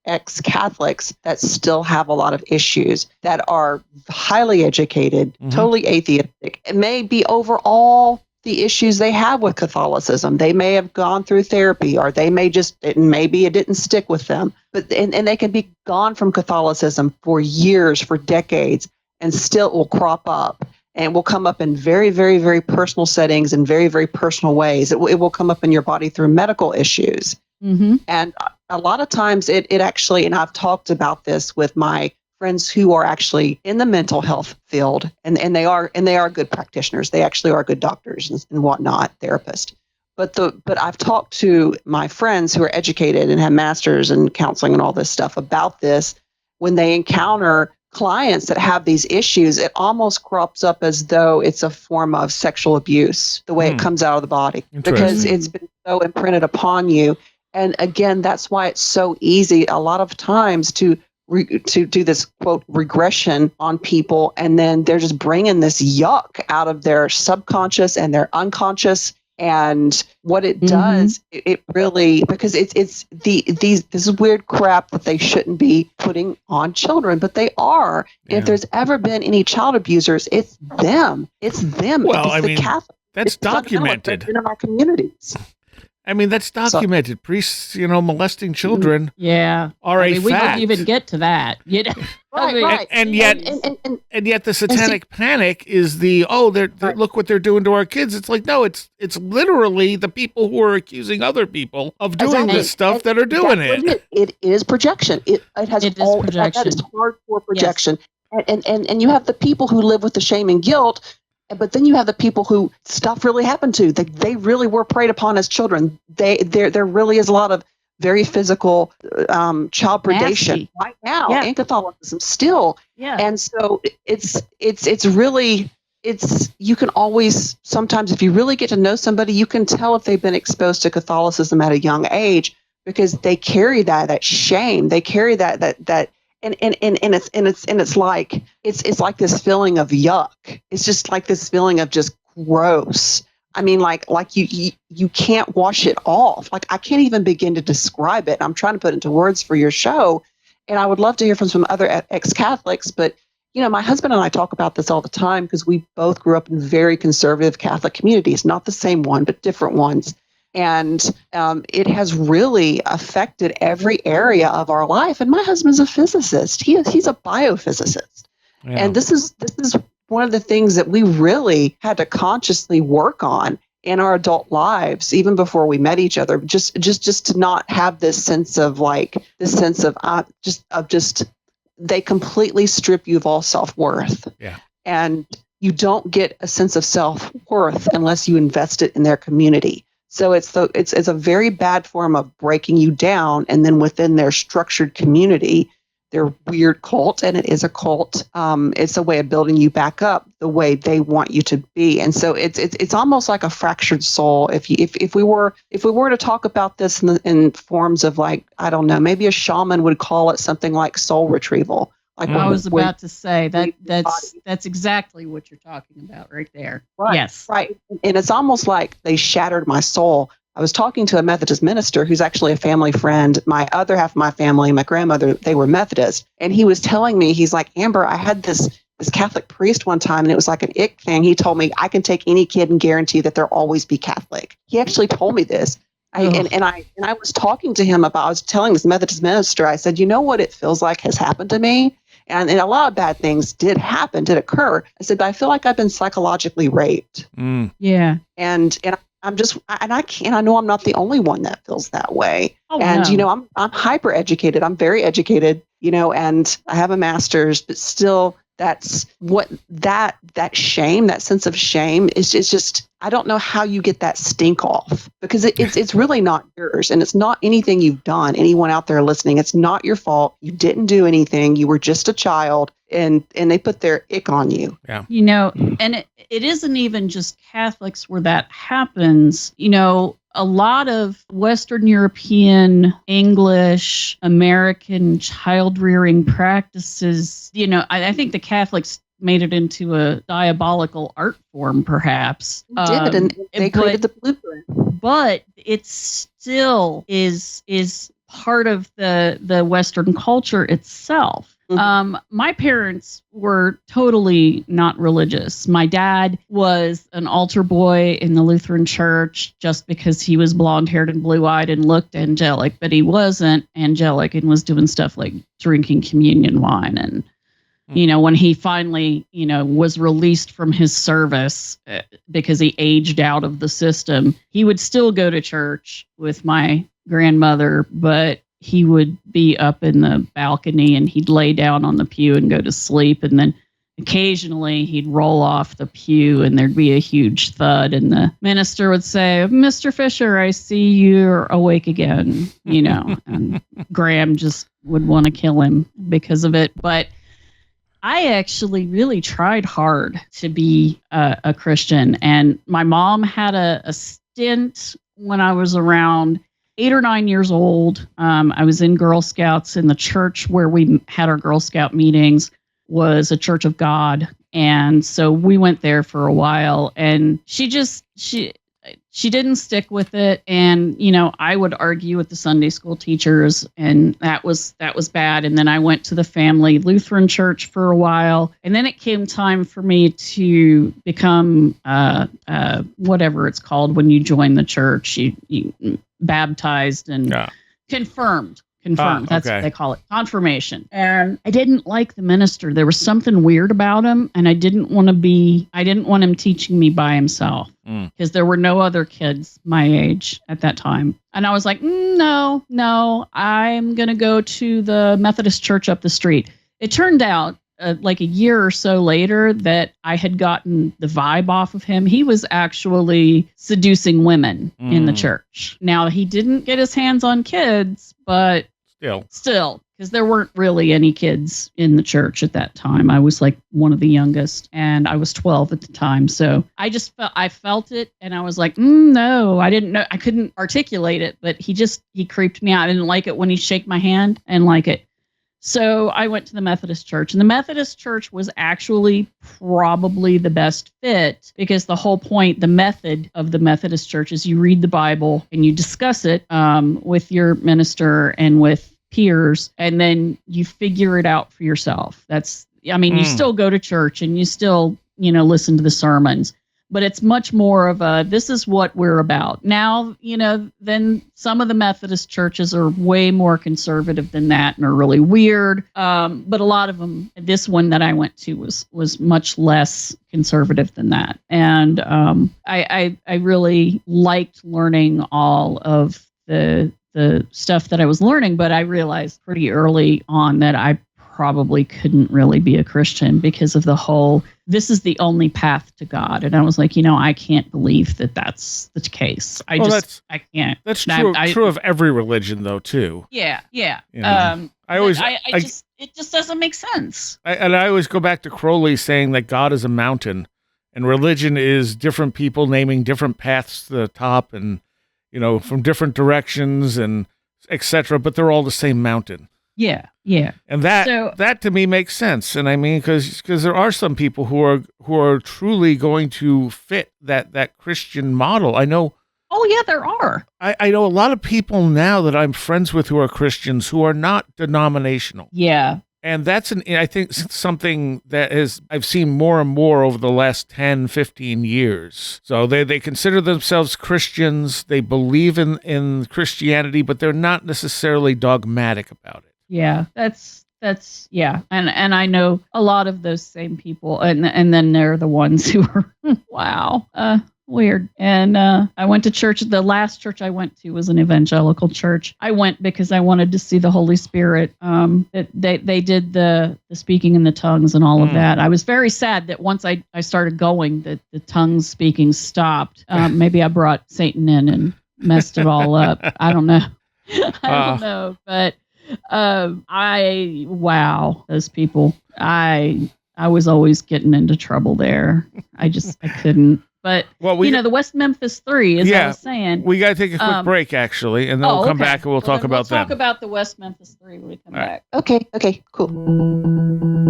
ex-Catholics that still have a lot of issues, that are highly educated, mm-hmm. totally atheistic. It may be over all the issues they have with Catholicism. They may have gone through therapy, or they may maybe it didn't stick with them. But and they can be gone from Catholicism for years, for decades, and still it will crop up. And it will come up in very, very, very personal settings and very, very personal ways. It will come up in your body through medical issues. Mm-hmm. And a lot of times it actually, and I've talked about this with my friends who are actually in the mental health field, and they are good practitioners. They actually are good doctors and whatnot, therapists. But I've talked to my friends who are educated and have masters in counseling and all this stuff about this. When they encounter clients that have these issues, it almost crops up as though it's a form of sexual abuse, the way it comes out of the body, because it's been so imprinted upon you. And again, that's why it's so easy a lot of times to do this, quote, regression on people. And then they're just bringing this yuck out of their subconscious and their unconscious. And what it does, it really, because it's this weird crap that they shouldn't be putting on children, but they are. Yeah. If there's ever been any child abusers, it's them. It's them. Well, it's I mean, that's documented in our communities. I mean, that's documented. Priests, molesting children. Yeah, are a fact. We don't even get to that. Right. And yet the Satanic Panic is look what they're doing to our kids. It's like, no, it's literally the people who are accusing other people of doing this stuff that are doing it. It is projection. It has all projection. That is hardcore projection. Yes. And you have the people who live with the shame and guilt. But then you have the people who stuff really happened to. They really were preyed upon as children. There really is a lot of very physical child predation right now in Catholicism still. Yeah. And so it's really you can always, sometimes if you really get to know somebody, you can tell if they've been exposed to Catholicism at a young age, because they carry that shame. They carry that. And it's like this feeling of yuck. It's just like this feeling of just gross. I mean, like you can't wash it off. Like, I can't even begin to describe it. I'm trying to put it into words for your show, and I would love to hear from some other ex-Catholics. But my husband and I talk about this all the time because we both grew up in very conservative Catholic communities, not the same one, but different ones. And it has really affected every area of our life. And my husband's a physicist. He's a biophysicist. Yeah. And this is one of the things that we really had to consciously work on in our adult lives, even before we met each other. Just to not have this sense of they completely strip you of all self-worth. Yeah. And you don't get a sense of self-worth unless you invest it in their community. So it's a very bad form of breaking you down, and then within their structured community, their weird cult, and it is a cult. It's a way of building you back up the way they want you to be, and so it's almost like a fractured soul. If we were to talk about this in forms of, like, I don't know, maybe a shaman would call it something like soul retrieval. Like I was about to say that's exactly what you're talking about right there. Right. Yes. Right. And it's almost like they shattered my soul. I was talking to a Methodist minister who's actually a family friend. My other half of my family, my grandmother, they were Methodist. And he was telling me, he's like, Amber, I had this Catholic priest one time, and it was like an ick thing. He told me, I can take any kid and guarantee that they'll always be Catholic. He actually told me this. I was talking to him about, I was telling this Methodist minister, I said, you know what it feels like has happened to me? And a lot of bad things did occur. I said, but I feel like I've been psychologically raped. Mm. Yeah. And I know I'm not the only one that feels that way. Oh, and, no. I'm hyper educated. I'm very educated, and I have a master's, but still that's what that shame, that sense of shame is just, I don't know how you get that stink off, because it's really not yours, and it's not anything you've done. Anyone out there listening, it's not your fault. You didn't do anything. You were just a child, and they put their ick on you. Yeah. And it isn't even just Catholics where that happens. A lot of Western European, English, American child rearing practices, I think the Catholics made it into a diabolical art form, perhaps. And they created the blueprint. But it still is part of the Western culture itself. Mm-hmm. My parents were totally not religious. My dad was an altar boy in the Lutheran church just because he was blonde-haired and blue-eyed and looked angelic, but he wasn't angelic and was doing stuff like drinking communion wine and When he finally, was released from his service because he aged out of the system, he would still go to church with my grandmother, but he would be up in the balcony and he'd lay down on the pew and go to sleep. And then occasionally he'd roll off the pew and there'd be a huge thud. And the minister would say, "Mr. Fisher, I see you're awake again," and Graham just would want to kill him because of it. But I actually really tried hard to be a Christian. And my mom had a stint when I was around 8 or 9 years old. I was in Girl Scouts, in the church where we had our Girl Scout meetings was a Church of God. And so we went there for a while, and she didn't stick with it. And, I would argue with the Sunday school teachers, and that was bad. And then I went to the family Lutheran church for a while. And then it came time for me to become whatever it's called when you join the church, you baptized and confirmed. That's what they call it. Confirmation. And I didn't like the minister. There was something weird about him, and I didn't want him teaching me by himself because there were no other kids my age at that time. And I was like, no, I'm going to go to the Methodist church up the street. It turned out like a year or so later that I had gotten the vibe off of him. He was actually seducing women in the church. Now, he didn't get his hands on kids, but still, because there weren't really any kids in the church at that time. I was like one of the youngest, and I was 12 at the time. So I felt it, and I was like, no, I didn't know. I couldn't articulate it, but he creeped me out. I didn't like it when he'd shake my hand. I didn't like it. So I went to the Methodist church, and the Methodist church was actually probably the best fit because the whole point, the method of the Methodist church is you read the Bible and you discuss it with your minister and with peers, and then you figure it out for yourself. You still go to church and you still, listen to the sermons, but it's much more of this is what we're about. Now, then some of the Methodist churches are way more conservative than that and are really weird. But a lot of them, this one that I went to was much less conservative than that. And I really liked learning all of the stuff that I was learning, but I realized pretty early on that I probably couldn't really be a Christian because of the whole, this is the only path to God. And I was like, I can't believe that that's the case. I can't. That's true of every religion though, too. Yeah. It just doesn't make sense. I always go back to Crowley saying that God is a mountain and religion is different people naming different paths to the top and, from different directions and etc. But they're all the same mountain. Yeah. And that to me makes sense. And I mean, because there are some people who are truly going to fit that Christian model. I know. Oh yeah, there are. I know a lot of people now that I'm friends with who are Christians who are not denominational. Yeah. And that's I think something that I've seen more and more over the last 10, 15 years. So they consider themselves Christians. They believe in Christianity, but they're not necessarily dogmatic about it. Yeah, that's yeah. And I know a lot of those same people, and then they're the ones who are weird. And I went to church. The last church I went to was an evangelical church. I went because I wanted to see the Holy Spirit. They did the speaking in the tongues and all of that. I was very sad that once I started going, that the tongues speaking stopped. Maybe I brought Satan in and messed it all up. I don't know. I don't know, but. Those people. I was always getting into trouble there. I couldn't. But the West Memphis Three, as I was saying, we got to take a quick break actually, and then we'll come back and we'll talk about them. Talk about the West Memphis Three when we come back. Okay, cool.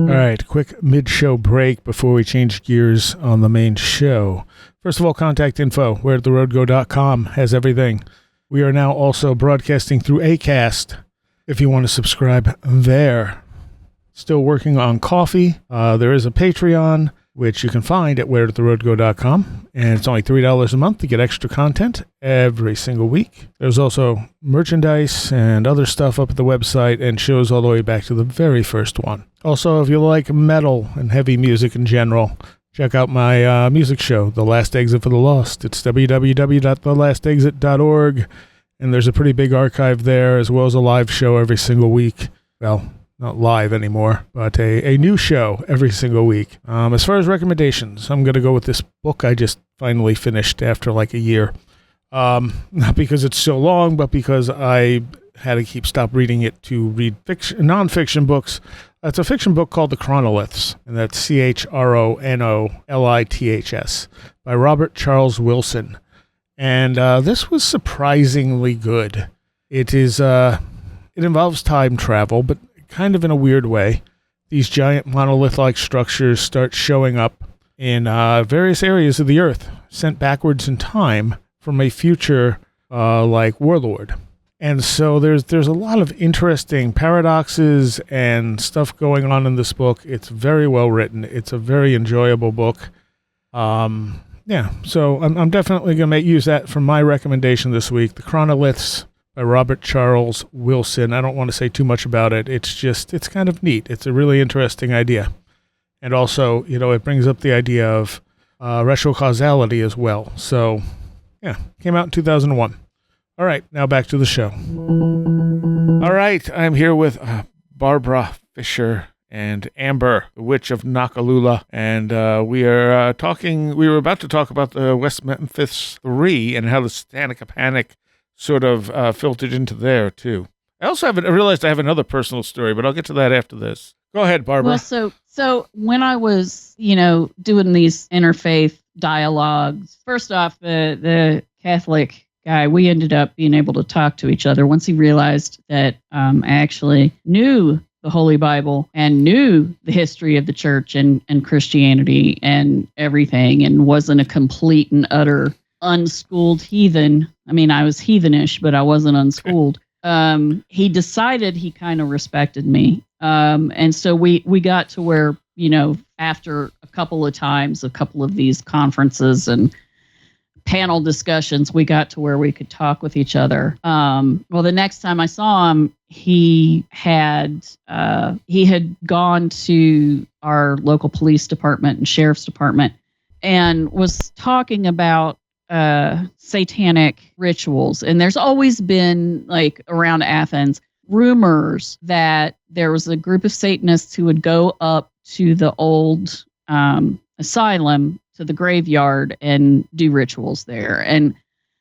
All right, quick mid-show break before we change gears on the main show. First of all, contact info, wheretheroadgo.com has everything. We are now also broadcasting through Acast. If you want to subscribe there. Still working on coffee. There is a Patreon. which you can find at wheredidtheroadgo.com. And it's only $3 a month to get extra content every single week. There's also merchandise and other stuff up at the website and shows all the way back to the very first one. Also, if you like metal and heavy music in general, check out my music show, The Last Exit for the Lost. It's www.thelastexit.org, and there's a pretty big archive there, as well as a live show every single week. Well, not live anymore, but a new show every single week. As far as recommendations, I'm going to go with this book I just finally finished after like a year. Not because it's so long, but because I had to stop reading it to read nonfiction books. It's a fiction book called The Chronoliths, and that's Chronoliths by Robert Charles Wilson. And this was surprisingly good. It involves time travel, but kind of in a weird way. These giant monolith-like structures start showing up in various areas of the Earth, sent backwards in time from a future warlord. And so there's a lot of interesting paradoxes and stuff going on in this book. It's very well written. It's a very enjoyable book. So I'm definitely going to use that for my recommendation this week. The Chronoliths by Robert Charles Wilson. I don't want to say too much about it. It's kind of neat. It's a really interesting idea. And also, it brings up the idea of retrocausality as well. So, came out in 2001. All right, now back to the show. All right, I'm here with Barbara Fisher and Amber, the Witch of Noccalula, and we were about to talk about the West Memphis Three and how the Satanic Panic sort of filtered into there too. I realized I have another personal story, but I'll get to that after this. Go ahead, Barbara. Well, so when I was, doing these interfaith dialogues, first off, the Catholic guy, we ended up being able to talk to each other once he realized that I actually knew the Holy Bible and knew the history of the church and Christianity and everything, and wasn't a complete and utter unschooled heathen. I mean, I was heathenish, but I wasn't unschooled. He decided he kind of respected me. And so we got to where, after a couple of these conferences and panel discussions, we got to where we could talk with each other. Well, the next time I saw him, he had gone to our local police department and sheriff's department and was talking about satanic rituals. And there's always been, like, around Athens, rumors that there was a group of Satanists who would go up to the old asylum, to the graveyard, and do rituals there. And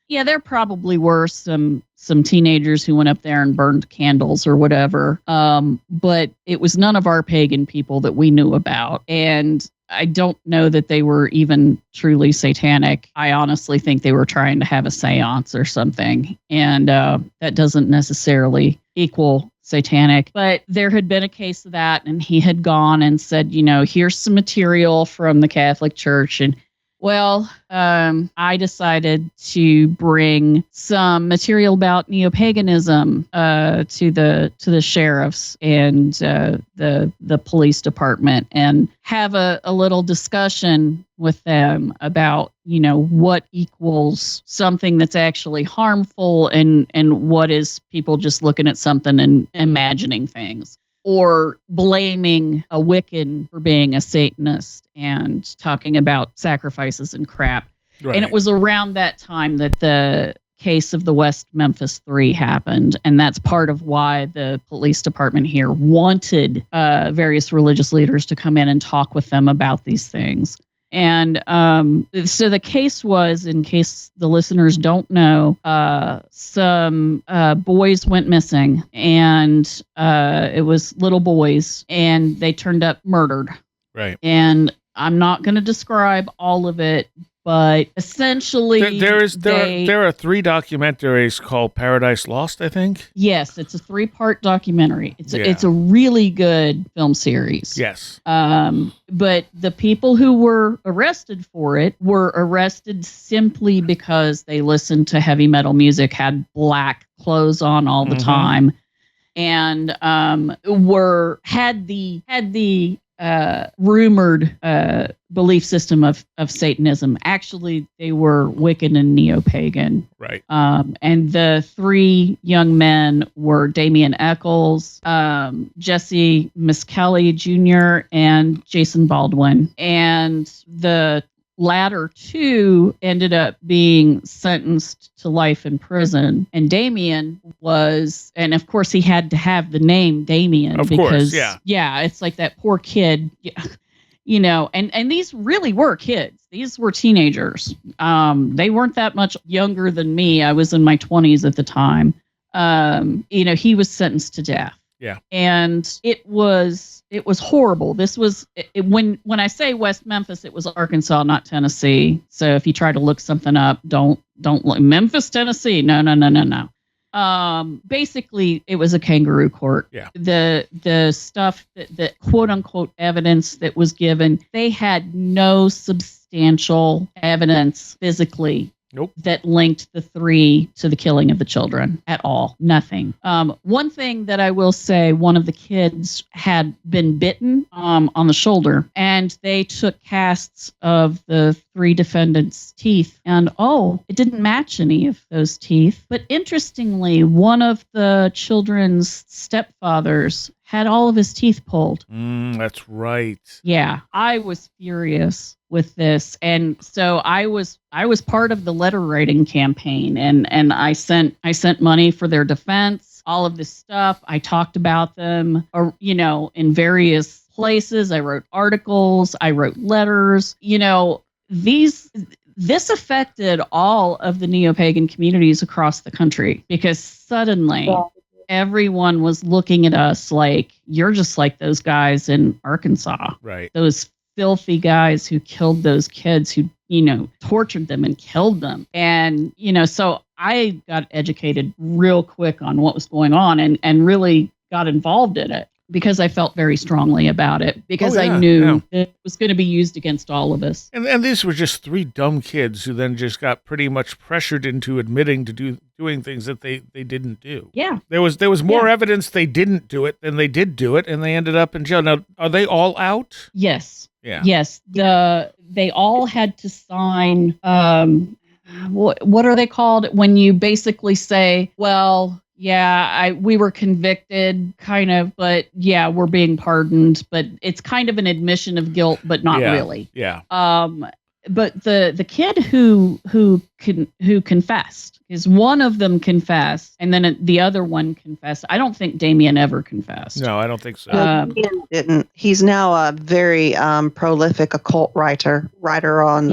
yeah, there probably were some teenagers who went up there and burned candles or whatever. But it was none of our pagan people that we knew about. And I don't know that they were even truly satanic. I honestly think they were trying to have a seance or something. And that doesn't necessarily equal satanic. But there had been a case of that, and he had gone and said, here's some material from the Catholic Church. And well, I decided to bring some material about neo-paganism to the sheriffs and the police department, and have a little discussion with them about, what equals something that's actually harmful and what is people just looking at something and imagining things, or blaming a Wiccan for being a Satanist and talking about sacrifices and crap. Right. And it was around that time that the case of the West Memphis Three happened. And that's part of why the police department here wanted various religious leaders to come in and talk with them about these things. And so the case was, in case the listeners don't know, some boys went missing, and it was little boys, and they turned up murdered. Right. And I'm not going to describe all of it, but essentially there are 3 documentaries called Paradise Lost, I think. Yes, it's a 3-part documentary. It's a really good film series. Yes. But the people who were arrested for it were arrested simply because they listened to heavy metal music, had black clothes on all the time, and had the rumored belief system of Satanism. Actually, they were Wiccan and neo-pagan. Right. And the three young men were Damien Eccles, Jesse Miskelly Jr., and Jason Baldwin. And the latter two ended up being sentenced to life in prison. And Damien was, and of course he had to have the name Damien because, it's like that poor kid, you know, and these really were kids. These were teenagers. They weren't that much younger than me. I was in my 20s at the time. You know, he was sentenced to death. Yeah. And it was horrible. This was when I say West Memphis, it was Arkansas, not Tennessee. So if you try to look something up, don't look Memphis, Tennessee. No. Basically it was a kangaroo court. Yeah. The stuff that quote unquote evidence that was given, they had no substantial evidence physically that linked the three to the killing of the children at all. Nothing. One thing that I will say, one of the kids had been bitten on the shoulder, and they took casts of the three defendants' teeth, and it didn't match any of those teeth. But interestingly, one of the children's stepfathers had all of his teeth pulled. That's right. Yeah, I was furious with this, and so I was part of the letter writing campaign, and I sent money for their defense. All of this stuff, I talked about them, you know, in various places. I wrote articles, I wrote letters. You know, this affected all of the neo-pagan communities across the country because suddenly everyone was looking at us like, you're just like those guys in Arkansas. Right. Those filthy guys who killed those kids, who, you know, tortured them and killed them. And, you know, so I got educated real quick on what was going on and really got involved in it because I felt very strongly about it because I knew that it was going to be used against all of us. And these were just three dumb kids who then just got pretty much pressured into admitting to doing things that they didn't do. Yeah. There was more evidence they didn't do it than they did do it, and they ended up in jail. Now, are they all out? Yes. Yeah. Yes. They all had to sign, what are they called? When you basically say, well, yeah, we were convicted, kind of, but yeah, we're being pardoned. But it's kind of an admission of guilt, but not really. Yeah. But the kid who confessed, is one of them confessed, and then the other one confessed. I don't think Damien ever confessed. No, I don't think so. Damien didn't. He's now a very prolific occult writer on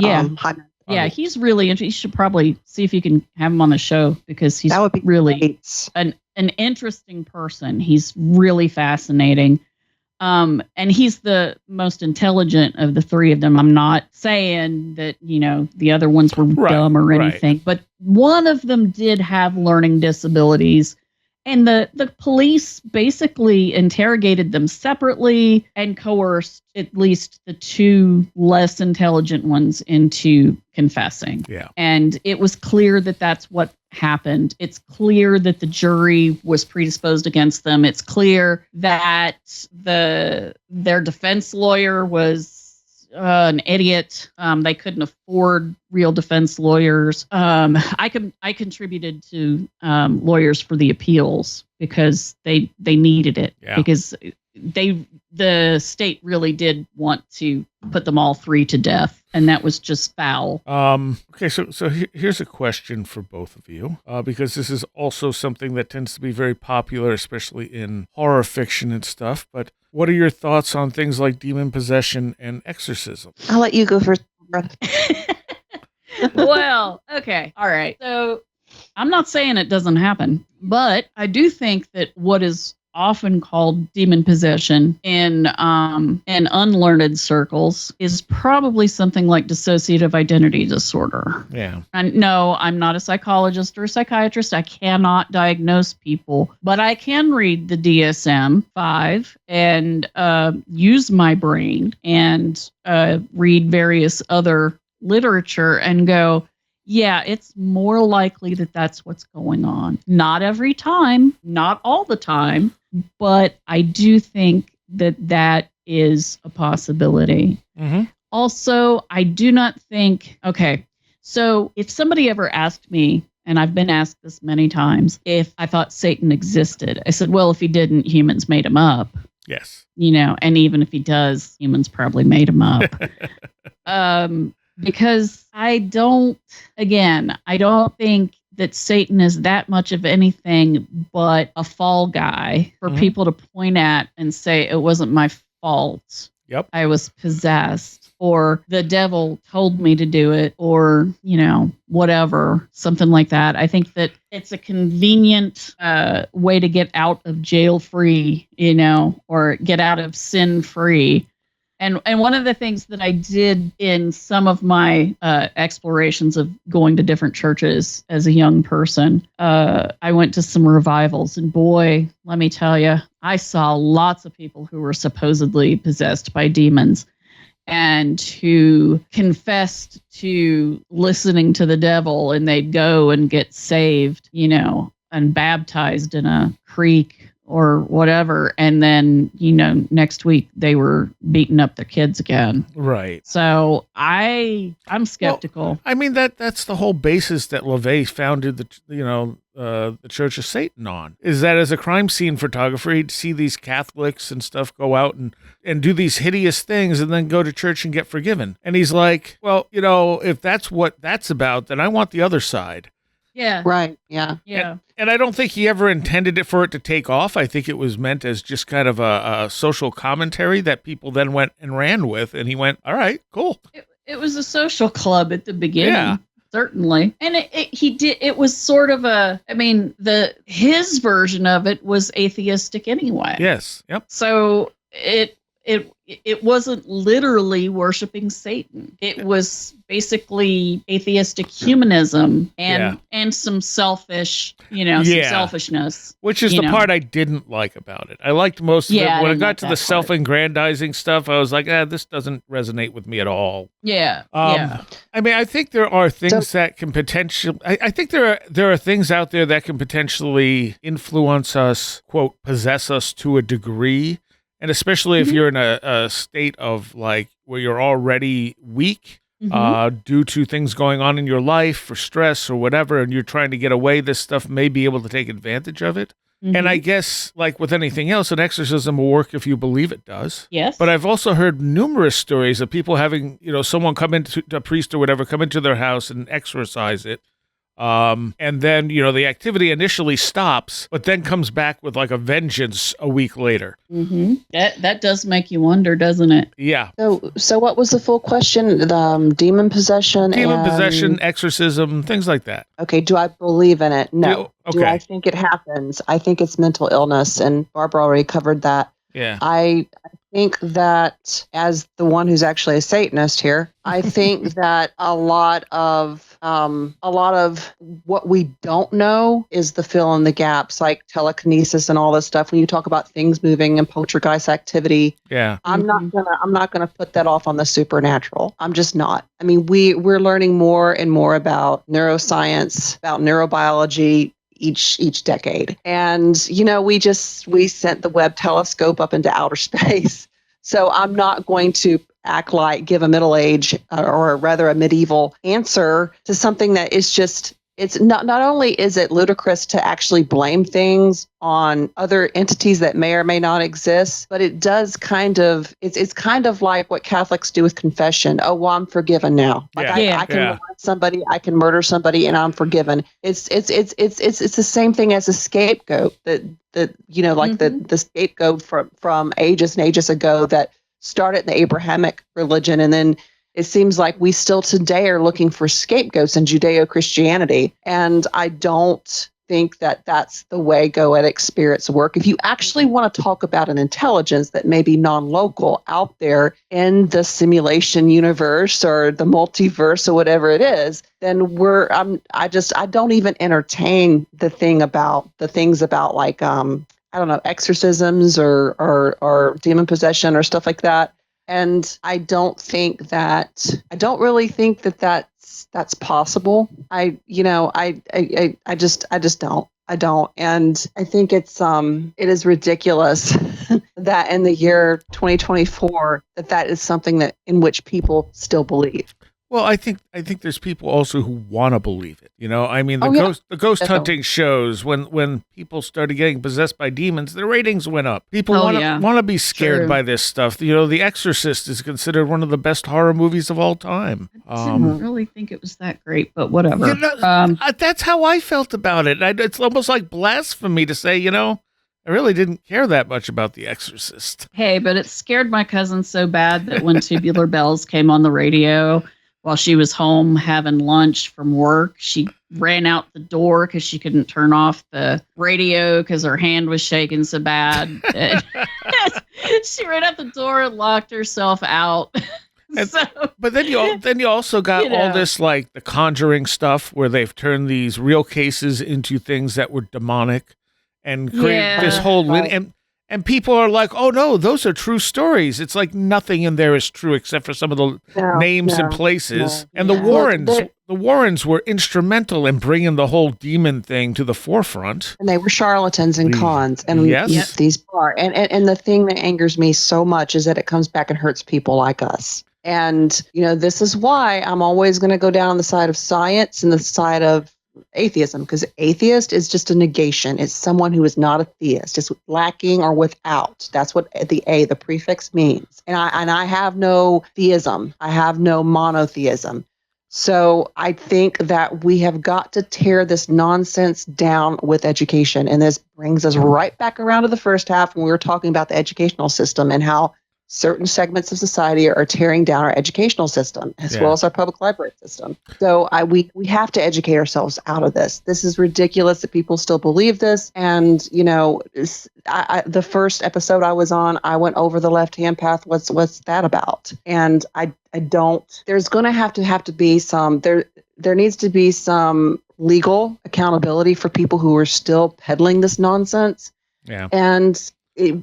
Yeah, he's really interesting. You should probably see if you can have him on the show because he's really an interesting person. He's really fascinating. And he's the most intelligent of the three of them. I'm not saying that, you know, the other ones were dumb or anything, but one of them did have learning disabilities. And the police basically interrogated them separately and coerced at least the two less intelligent ones into confessing. Yeah. And it was clear that that's what happened. It's clear that the jury was predisposed against them. It's clear that their defense lawyer was an idiot. They couldn't afford real defense lawyers. I contributed to lawyers for the appeals because they needed it because the state really did want to put them all three to death, and that was just foul. Okay, so here's a question for both of you, because this is also something that tends to be very popular, especially in horror fiction and stuff. But what are your thoughts on things like demon possession and exorcism? I'll let you go first. Well, okay, all right. So I'm not saying it doesn't happen, but I do think that what is often called demon possession in unlearned circles is probably something like dissociative identity disorder. Yeah. And no, I'm not a psychologist or a psychiatrist. I cannot diagnose people, but I can read the DSM-5 and use my brain and read various other literature and go, yeah, it's more likely that that's what's going on. Not every time, not all the time, but I do think that is a possibility. Mm-hmm. Also, I do not think, okay, so if somebody ever asked me, and I've been asked this many times, if I thought Satan existed, I said, well, if he didn't, humans made him up. Yes. And even if he does, humans probably made him up. Because I don't think that Satan is that much of anything but a fall guy for people to point at and say, it wasn't my fault. Yep. I was possessed, or the devil told me to do it, or, whatever, something like that. I think that it's a convenient way to get out of jail free, or get out of sin free. And one of the things that I did in some of my explorations of going to different churches as a young person, I went to some revivals, and boy, let me tell you, I saw lots of people who were supposedly possessed by demons and who confessed to listening to the devil, and they'd go and get saved, and baptized in a creek or whatever, and then next week they were beating up their kids again. Right. So I'm skeptical. Well, I mean that's the whole basis that LaVey founded the Church of Satan on, is that as a crime scene photographer, he'd see these Catholics and stuff go out and do these hideous things and then go to church and get forgiven. And he's like, well, if that's what that's about, then I want the other side. Yeah. Right. Yeah. Yeah. And I don't think he ever intended it for it to take off. I think it was meant as just kind of a social commentary that people then went and ran with. And he went, all right, cool. It was a social club at the beginning. Yeah. Certainly. And it was sort of his version of it was atheistic anyway. Yes. Yep. So it wasn't literally worshiping Satan. It was basically atheistic humanism and some selfish, some selfishness. Which is the part I didn't like about it. I liked most of it. When it got to the self-aggrandizing stuff, I was like, this doesn't resonate with me at all. Yeah. I think there are things that can potentially, I think there are things out there that can potentially influence us, quote, possess us to a degree. And especially if you're in a state of where you're already weak due to things going on in your life or stress or whatever, and you're trying to get away, this stuff may be able to take advantage of it. And I guess, like with anything else, an exorcism will work if you believe it does. Yes. But I've also heard numerous stories of people having, someone come into a priest or whatever, come into their house and exorcise it. And then, the activity initially stops, but then comes back with a vengeance a week later. Mm-hmm. That does make you wonder, doesn't it? Yeah. So what was the full question? The demon possession? Demon possession, exorcism, things like that. Okay. Do I believe in it? No. Okay. Do I think it happens? I think it's mental illness, and Barbara already covered that. Yeah. I think that, as the one who's actually a Satanist here, I think that a lot of what we don't know is the fill in the gaps, like telekinesis and all this stuff. When you talk about things moving and poltergeist activity, I'm not gonna put that off on the supernatural. I'm just not. I mean, we're learning more and more about neuroscience, about neurobiology each decade. And, we sent the Webb telescope up into outer space. So I'm not going to give a middle age or rather a medieval answer to something that is just, it's not only is it ludicrous to actually blame things on other entities that may or may not exist, but it does it's kind of like what Catholics do with confession. Oh, well, I'm forgiven now. I can murder somebody, I can murder somebody, and I'm forgiven. It's the same thing as a scapegoat the scapegoat from ages and ages ago that started in the Abrahamic religion, and then it seems like we still today are looking for scapegoats in Judeo-Christianity. And I don't think that that's the way goetic spirits work. If you actually want to talk about an intelligence that may be non-local out there in the simulation universe or the multiverse or whatever it is, then I don't even entertain the things about exorcisms or demon possession or stuff like that. And I don't really think that that's possible. I just don't. I don't. And I think it is ridiculous that in the year 2024, that is something that in which people still believe. Well, I think there's people also who want to believe it. You know, I mean, the ghost Definitely. hunting shows when people started getting possessed by demons, their ratings went up. People want to be scared True. by this stuff. You know, The Exorcist is considered one of the best horror movies of all time. I didn't really think it was that great, but whatever. You know, that's how I felt about it. It's almost like blasphemy to say, you know, I really didn't care that much about The Exorcist. Hey, but it scared my cousin so bad that when Tubular Bells came on the radio while she was home having lunch from work, she ran out the door because she couldn't turn off the radio because her hand was shaking so bad. She ran out the door and locked herself out. But then you also got all this, like, the Conjuring stuff where they've turned these real cases into things that were demonic and create this whole and people are like, oh no, those are true stories. It's like nothing in there is true except for some of the names and places. And the Warrens were instrumental in bringing the whole demon thing to the forefront. And they were charlatans and cons. And these are. And the thing that angers me so much is that it comes back and hurts people like us. And, you know, this is why I'm always going to go down on the side of science and the side of atheism, because atheist is just a negation. It's someone who is not a theist. It's lacking or without. That's what the prefix means. And I have no theism. I have no monotheism. So I think that we have got to tear this nonsense down with education. And this brings us right back around to the first half when we were talking about the educational system and how certain segments of society are tearing down our educational system as well as our public library system. So we have to educate ourselves out of this. This is ridiculous that people still believe this. And, you know, the first episode I was on, I went over the left-hand path. What's that about? And I don't, there's going to have to be some, there needs to be some legal accountability for people who are still peddling this nonsense. Yeah. And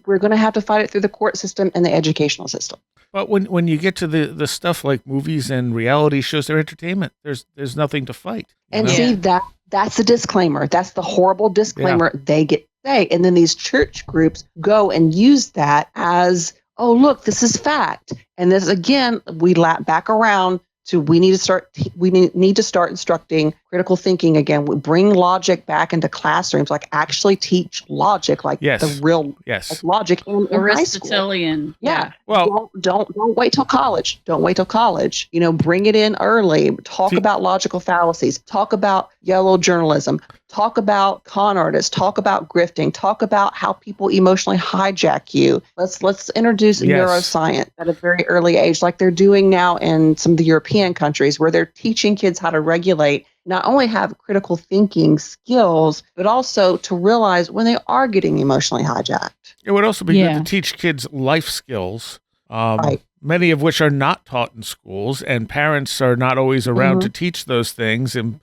we're going to have to fight it through the court system and the educational system. But when you get to the stuff like movies and reality shows, they're entertainment. There's nothing to fight. And see, that's the disclaimer. That's the horrible disclaimer they get to say. And then these church groups go and use that as, oh, look, this is fact. And this, again, we lap back around to we need to start instructing critical thinking again. We bring logic back into classrooms, like actually teach logic, like the real like logic in Aristotelian. Yeah. Well, don't wait till college. Don't wait till college. You know, bring it in early. Talk about logical fallacies. Talk about yellow journalism. Talk about con artists. Talk about grifting. Talk about how people emotionally hijack you. Let's introduce neuroscience at a very early age, like they're doing now in some of the European countries, where they're teaching kids how to regulate, not only have critical thinking skills, but also to realize when they are getting emotionally hijacked. It would also be good to teach kids life skills, many of which are not taught in schools, and parents are not always around to teach those things. And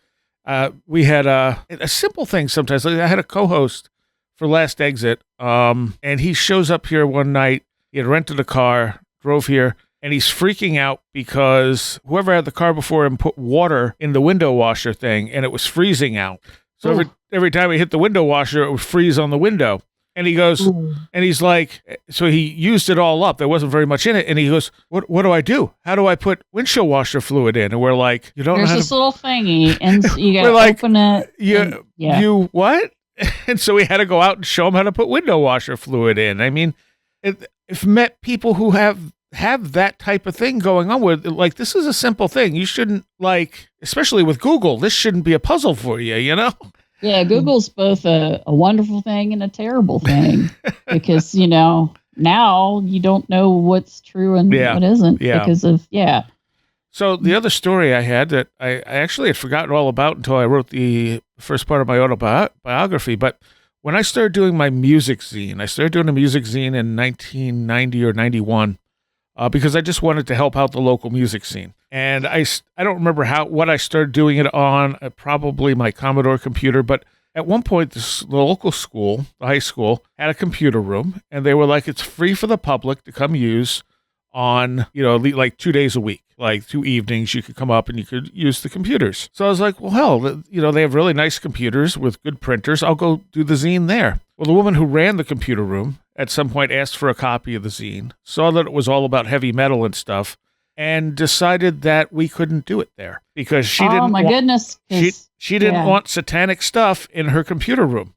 we had a simple thing sometimes. Like I had a co-host for Last Exit, and he shows up here one night. He had rented a car, drove here, and he's freaking out because whoever had the car before him put water in the window washer thing, and it was freezing out. So every time he hit the window washer, it would freeze on the window. And he goes, and he's like, so he used it all up. There wasn't very much in it. And he goes, what do I do? How do I put windshield washer fluid in? And we're like, you don't know how There's this little thingy, and you got to open it. You what? And so we had to go out and show him how to put window washer fluid in. I mean, if met people who have that type of thing going on with, like, this is a simple thing. You shouldn't, like, especially with Google, this shouldn't be a puzzle for you, you know? Yeah, Google's both a wonderful thing and a terrible thing because, you know, now you don't know what's true and what isn't because of, So the other story I had that I actually had forgotten all about until I wrote the first part of my autobiography, but when I started doing my music zine, I started doing a music zine in 1990 or 91 because I just wanted to help out the local music scene. And I don't remember what I started doing it on, probably my Commodore computer, but at one point, the local school, the high school, had a computer room, and they were like, it's free for the public to come use on, you know, like 2 days a week, like 2 evenings, you could come up and you could use the computers. So I was like, well, hell, you know, they have really nice computers with good printers. I'll go do the zine there. Well, the woman who ran the computer room at some point asked for a copy of the zine, saw that it was all about heavy metal and stuff, and decided that we couldn't do it there because she didn't. Oh my goodness! She didn't want satanic stuff in her computer room,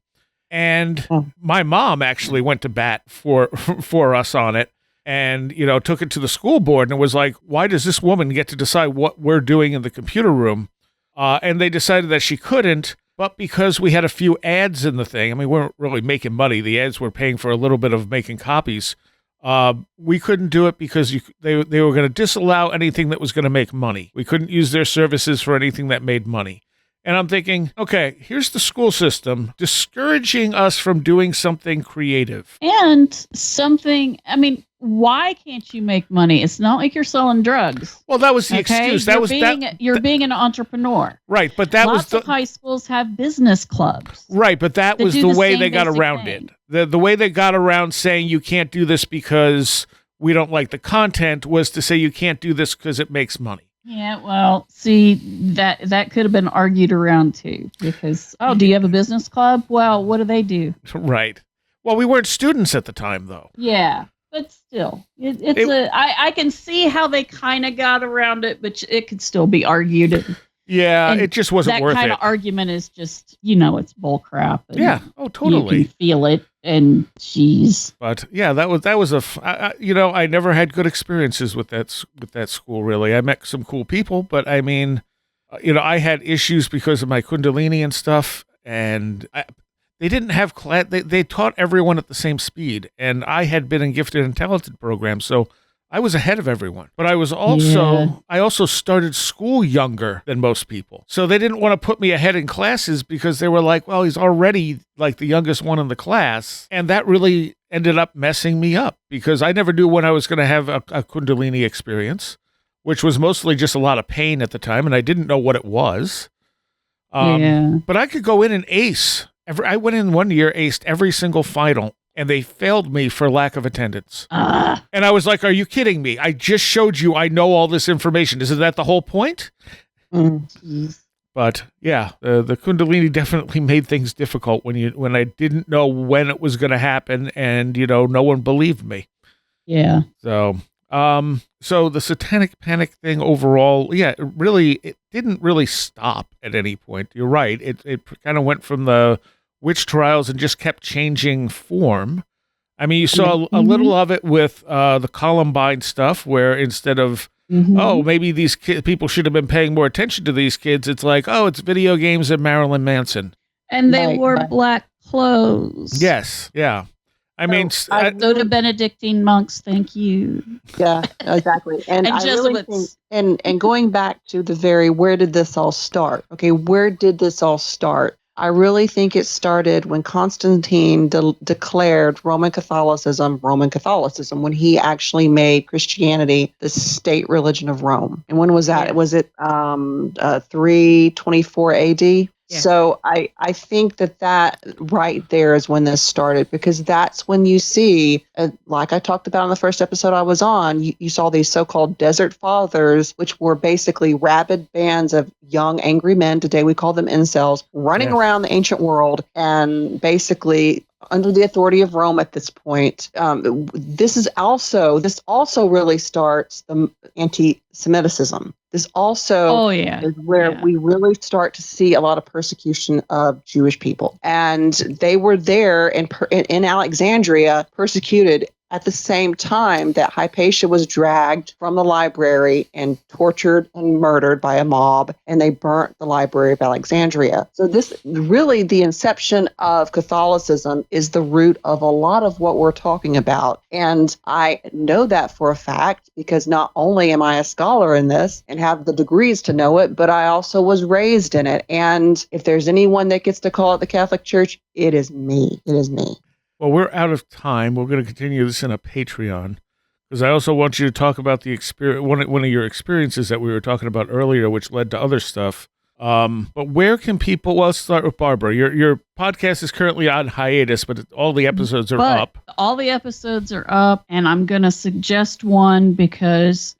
and my mom actually went to bat for us on it, and took it to the school board and was like, "Why does this woman get to decide what we're doing in the computer room?" And they decided that she couldn't. But because we had a few ads in the thing, I mean, we weren't really making money. The ads were paying for a little bit of making copies. We couldn't do it because they were going to disallow anything that was going to make money. We couldn't use their services for anything that made money. And I'm thinking, okay, here's the school system discouraging us from doing something creative. And something, I mean, why can't you make money? It's not like you're selling drugs. Well, that was the excuse. You're being an entrepreneur. Right, but that Lots of high schools have business clubs. Right, but that was the way they got around it. The way they got around saying you can't do this because we don't like the content was to say you can't do this because it makes money. Yeah, well, see, that could have been argued around too, because, do you have a business club? Well, what do they do? Right. Well, we weren't students at the time, though. Yeah, but still, I can see how they kind of got around it, but it could still be argued. And it just wasn't worth it. That kind of argument is just, it's bull crap. Yeah. Oh, totally. You can feel it, and geez. But yeah, that was I never had good experiences with that school. Really, I met some cool people, but I mean, I had issues because of my Kundalini and stuff, and they didn't have class. They taught everyone at the same speed, and I had been in gifted and talented programs, so I was ahead of everyone, but I also started school younger than most people. So they didn't want to put me ahead in classes because they were like, well, he's already like the youngest one in the class. And that really ended up messing me up because I never knew when I was going to have a Kundalini experience, which was mostly just a lot of pain at the time. And I didn't know what it was. But I could go in and ace. I went in one year, aced every single final. And they failed me for lack of attendance. And I was like, are you kidding me? I just showed you I know all this information. Isn't that the whole point? But yeah, the Kundalini definitely made things difficult when I didn't know when it was going to happen and, no one believed me. Yeah. So the Satanic Panic thing overall, it didn't really stop at any point. You're right. It kind of went from the witch trials and just kept changing form. I mean, you saw a little of it with the Columbine stuff where instead of, maybe these people should have been paying more attention to these kids, it's like, it's video games and Marilyn Manson. And they wore black clothes. Yes, yeah. I mean, so to Benedictine monks, thank you. Yeah, exactly. And I Jesuits. really think, and going back to where did this all start? Okay, where did this all start? I really think it started when Constantine declared Roman Catholicism, when he actually made Christianity the state religion of Rome. And when was that? Yeah. Was it 324 AD? Yeah. So I think that right there is when this started, because that's when you see, like I talked about in the first episode I was on, you saw these so-called desert fathers, which were basically rabid bands of young, angry men. Today we call them incels, running around the ancient world and basically under the authority of Rome at this point. This also really starts the anti-Semitism. This also is where we really start to see a lot of persecution of Jewish people. And they were there in Alexandria, persecuted at the same time that Hypatia was dragged from the library and tortured and murdered by a mob, and they burnt the Library of Alexandria. So this really, the inception of Catholicism is the root of a lot of what we're talking about. And I know that for a fact because not only am I a scholar in this and have the degrees to know it, but I also was raised in it. And if there's anyone that gets to call it the Catholic Church, it is me. It is me. Well, we're out of time. We're going to continue this in a Patreon because I also want you to talk about the experience, one of your experiences that we were talking about earlier, which led to other stuff. But where can people? Well, let's start with Barbara. Your podcast is currently on hiatus, but all the episodes are up. All the episodes are up, and I'm going to suggest one because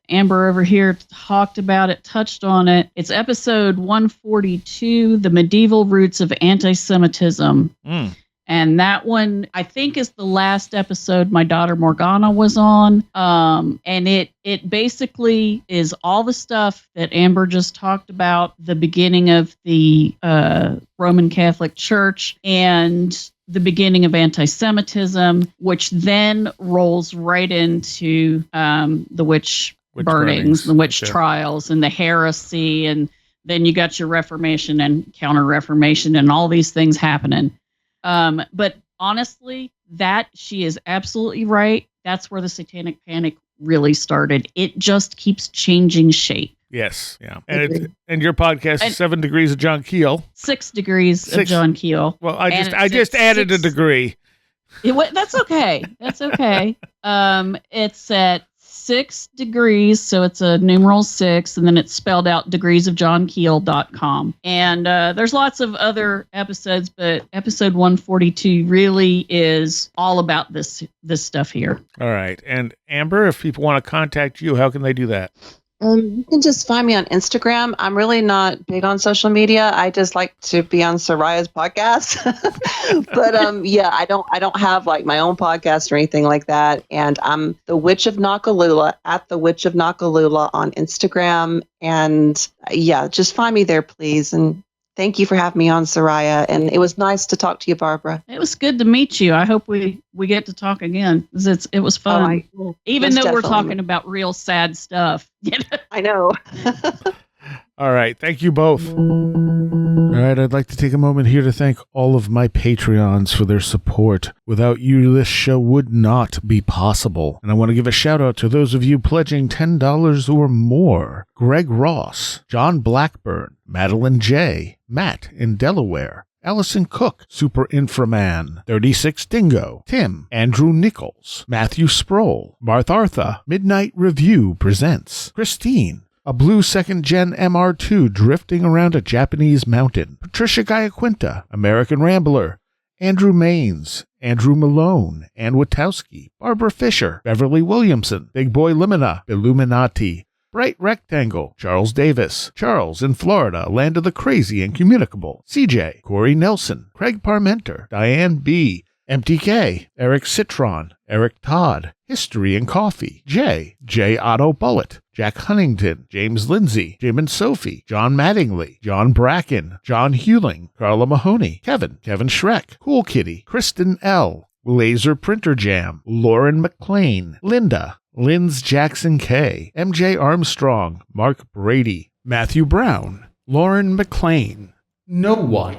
Amber over here talked about it, touched on it. It's episode 142, The Medieval Roots of Anti-Semitism. And that one, I think, is the last episode my daughter Morgana was on. And it basically is all the stuff that Amber just talked about, the beginning of the Roman Catholic Church and the beginning of anti-Semitism, which then rolls right into the witch burnings, the witch trials, and the heresy. And then you got your Reformation and Counter-Reformation and all these things happening. But honestly, that she is absolutely right. That's where the Satanic Panic really started. It just keeps changing shape. Yes, yeah. And your podcast is 7 Degrees of John Keel. 6 degrees of John Keel. Well, I just added a degree. That's okay. That's okay. It's at 6 degrees, so it's a numeral 6, and then it's spelled out degreesofjohnkeel.com. And there's lots of other episodes, but episode 142 really is all about this stuff here. All right. And Amber, if people want to contact you, how can they do that? You can just find me on Instagram. I'm really not big on social media. I just like to be on Seriah's podcast. But yeah, I don't have like my own podcast or anything like that. And I'm the Witch of Noccalula at the Witch of Noccalula on Instagram. And yeah, just find me there, please. And thank you for having me on, Seriah. And it was nice to talk to you, Barbara. It was good to meet you. I hope we get to talk again. It was fun. Even though we're talking about real sad stuff. I know. All right. Thank you both. All right. I'd like to take a moment here to thank all of my Patreons for their support. Without you, this show would not be possible. And I want to give a shout out to those of you pledging $10 or more. Greg Ross, John Blackburn, Madeline J., Matt in Delaware, Allison Cook, Super Inframan, 36 Dingo, Tim, Andrew Nichols, Matthew Sproul, Martha, Midnight Review Presents, Christine, a blue second-gen MR2 drifting around a Japanese mountain, Patricia Giaquinta, American Rambler, Andrew Maines, Andrew Malone, Ann Witowski, Barbara Fisher, Beverly Williamson, Big Boy Limina, Illuminati, Bright Rectangle, Charles Davis, Charles in Florida, Land of the Crazy and Communicable, CJ, Corey Nelson, Craig Parmenter, Diane B., MTK, Eric Citron, Eric Todd, History and Coffee, J. Otto Bullitt, Jack Huntington, James Lindsay, Jim and Sophie, John Mattingly, John Bracken, John Hewling, Carla Mahoney, Kevin Schreck, Cool Kitty, Kristen L., Laser Printer Jam, Lauren McLean, Linda, Linz Jackson K., MJ Armstrong, Mark Brady, Matthew Brown, Lauren McLean, No One,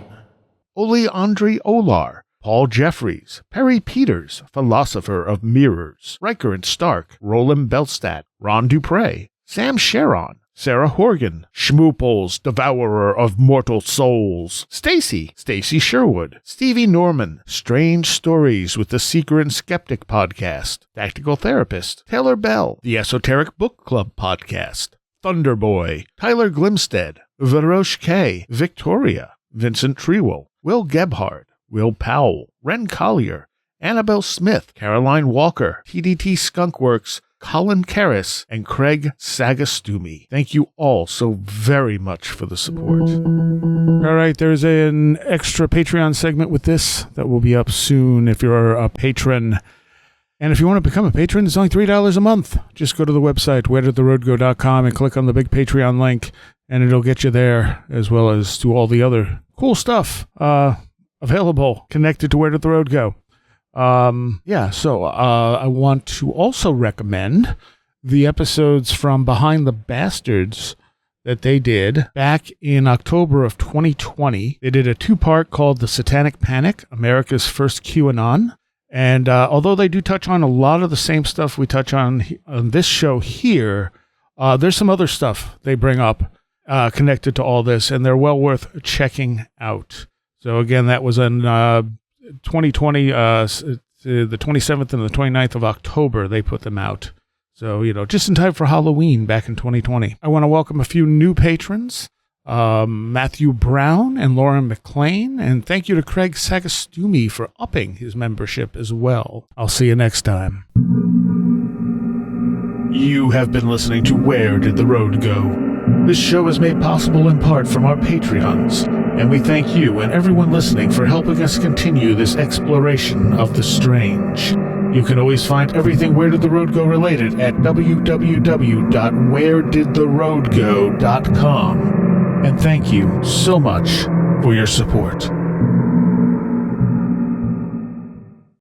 Ole Andre Olar, Paul Jeffries, Perry Peters, Philosopher of Mirrors, Riker and Stark, Roland Belstadt, Ron Dupre, Sam Sharon, Sarah Horgan, Schmooples, Devourer of Mortal Souls, Stacy Sherwood, Stevie Norman, Strange Stories with the Seeker and Skeptic Podcast, Tactical Therapist, Taylor Bell, The Esoteric Book Club Podcast, Thunderboy, Tyler Glimstead, Varosh K., Victoria, Vincent Trewell, Will Gebhard, Will Powell, Ren Collier, Annabelle Smith, Caroline Walker, TDT Skunkworks, Colin Karras, and Craig Sagastumi. Thank you all so very much for the support. All right, there's an extra Patreon segment with this that will be up soon if you're a patron. And if you want to become a patron, it's only $3 a month. Just go to the website, wheredidtheroadgo.com, and click on the big Patreon link, and it'll get you there, as well as to all the other cool stuff available connected to Where Did the Road Go. So I want to also recommend the episodes from Behind the Bastards that they did back in October of 2020. They did a 2-part called The Satanic Panic, America's First Q-Anon. And although they do touch on a lot of the same stuff we touch on this show here, there's some other stuff they bring up connected to all this, and they're well worth checking out. So again, that was in 2020, the 27th and the 29th of October, they put them out. So, just in time for Halloween back in 2020. I want to welcome a few new patrons, Matthew Brown and Lauren McLean, and thank you to Craig Sagastumi for upping his membership as well. I'll see you next time. You have been listening to Where Did the Road Go? This show is made possible in part from our Patreons. And we thank you and everyone listening for helping us continue this exploration of the strange. You can always find everything Where Did the Road Go related at www.wheredidtheroadgo.com. And thank you so much for your support.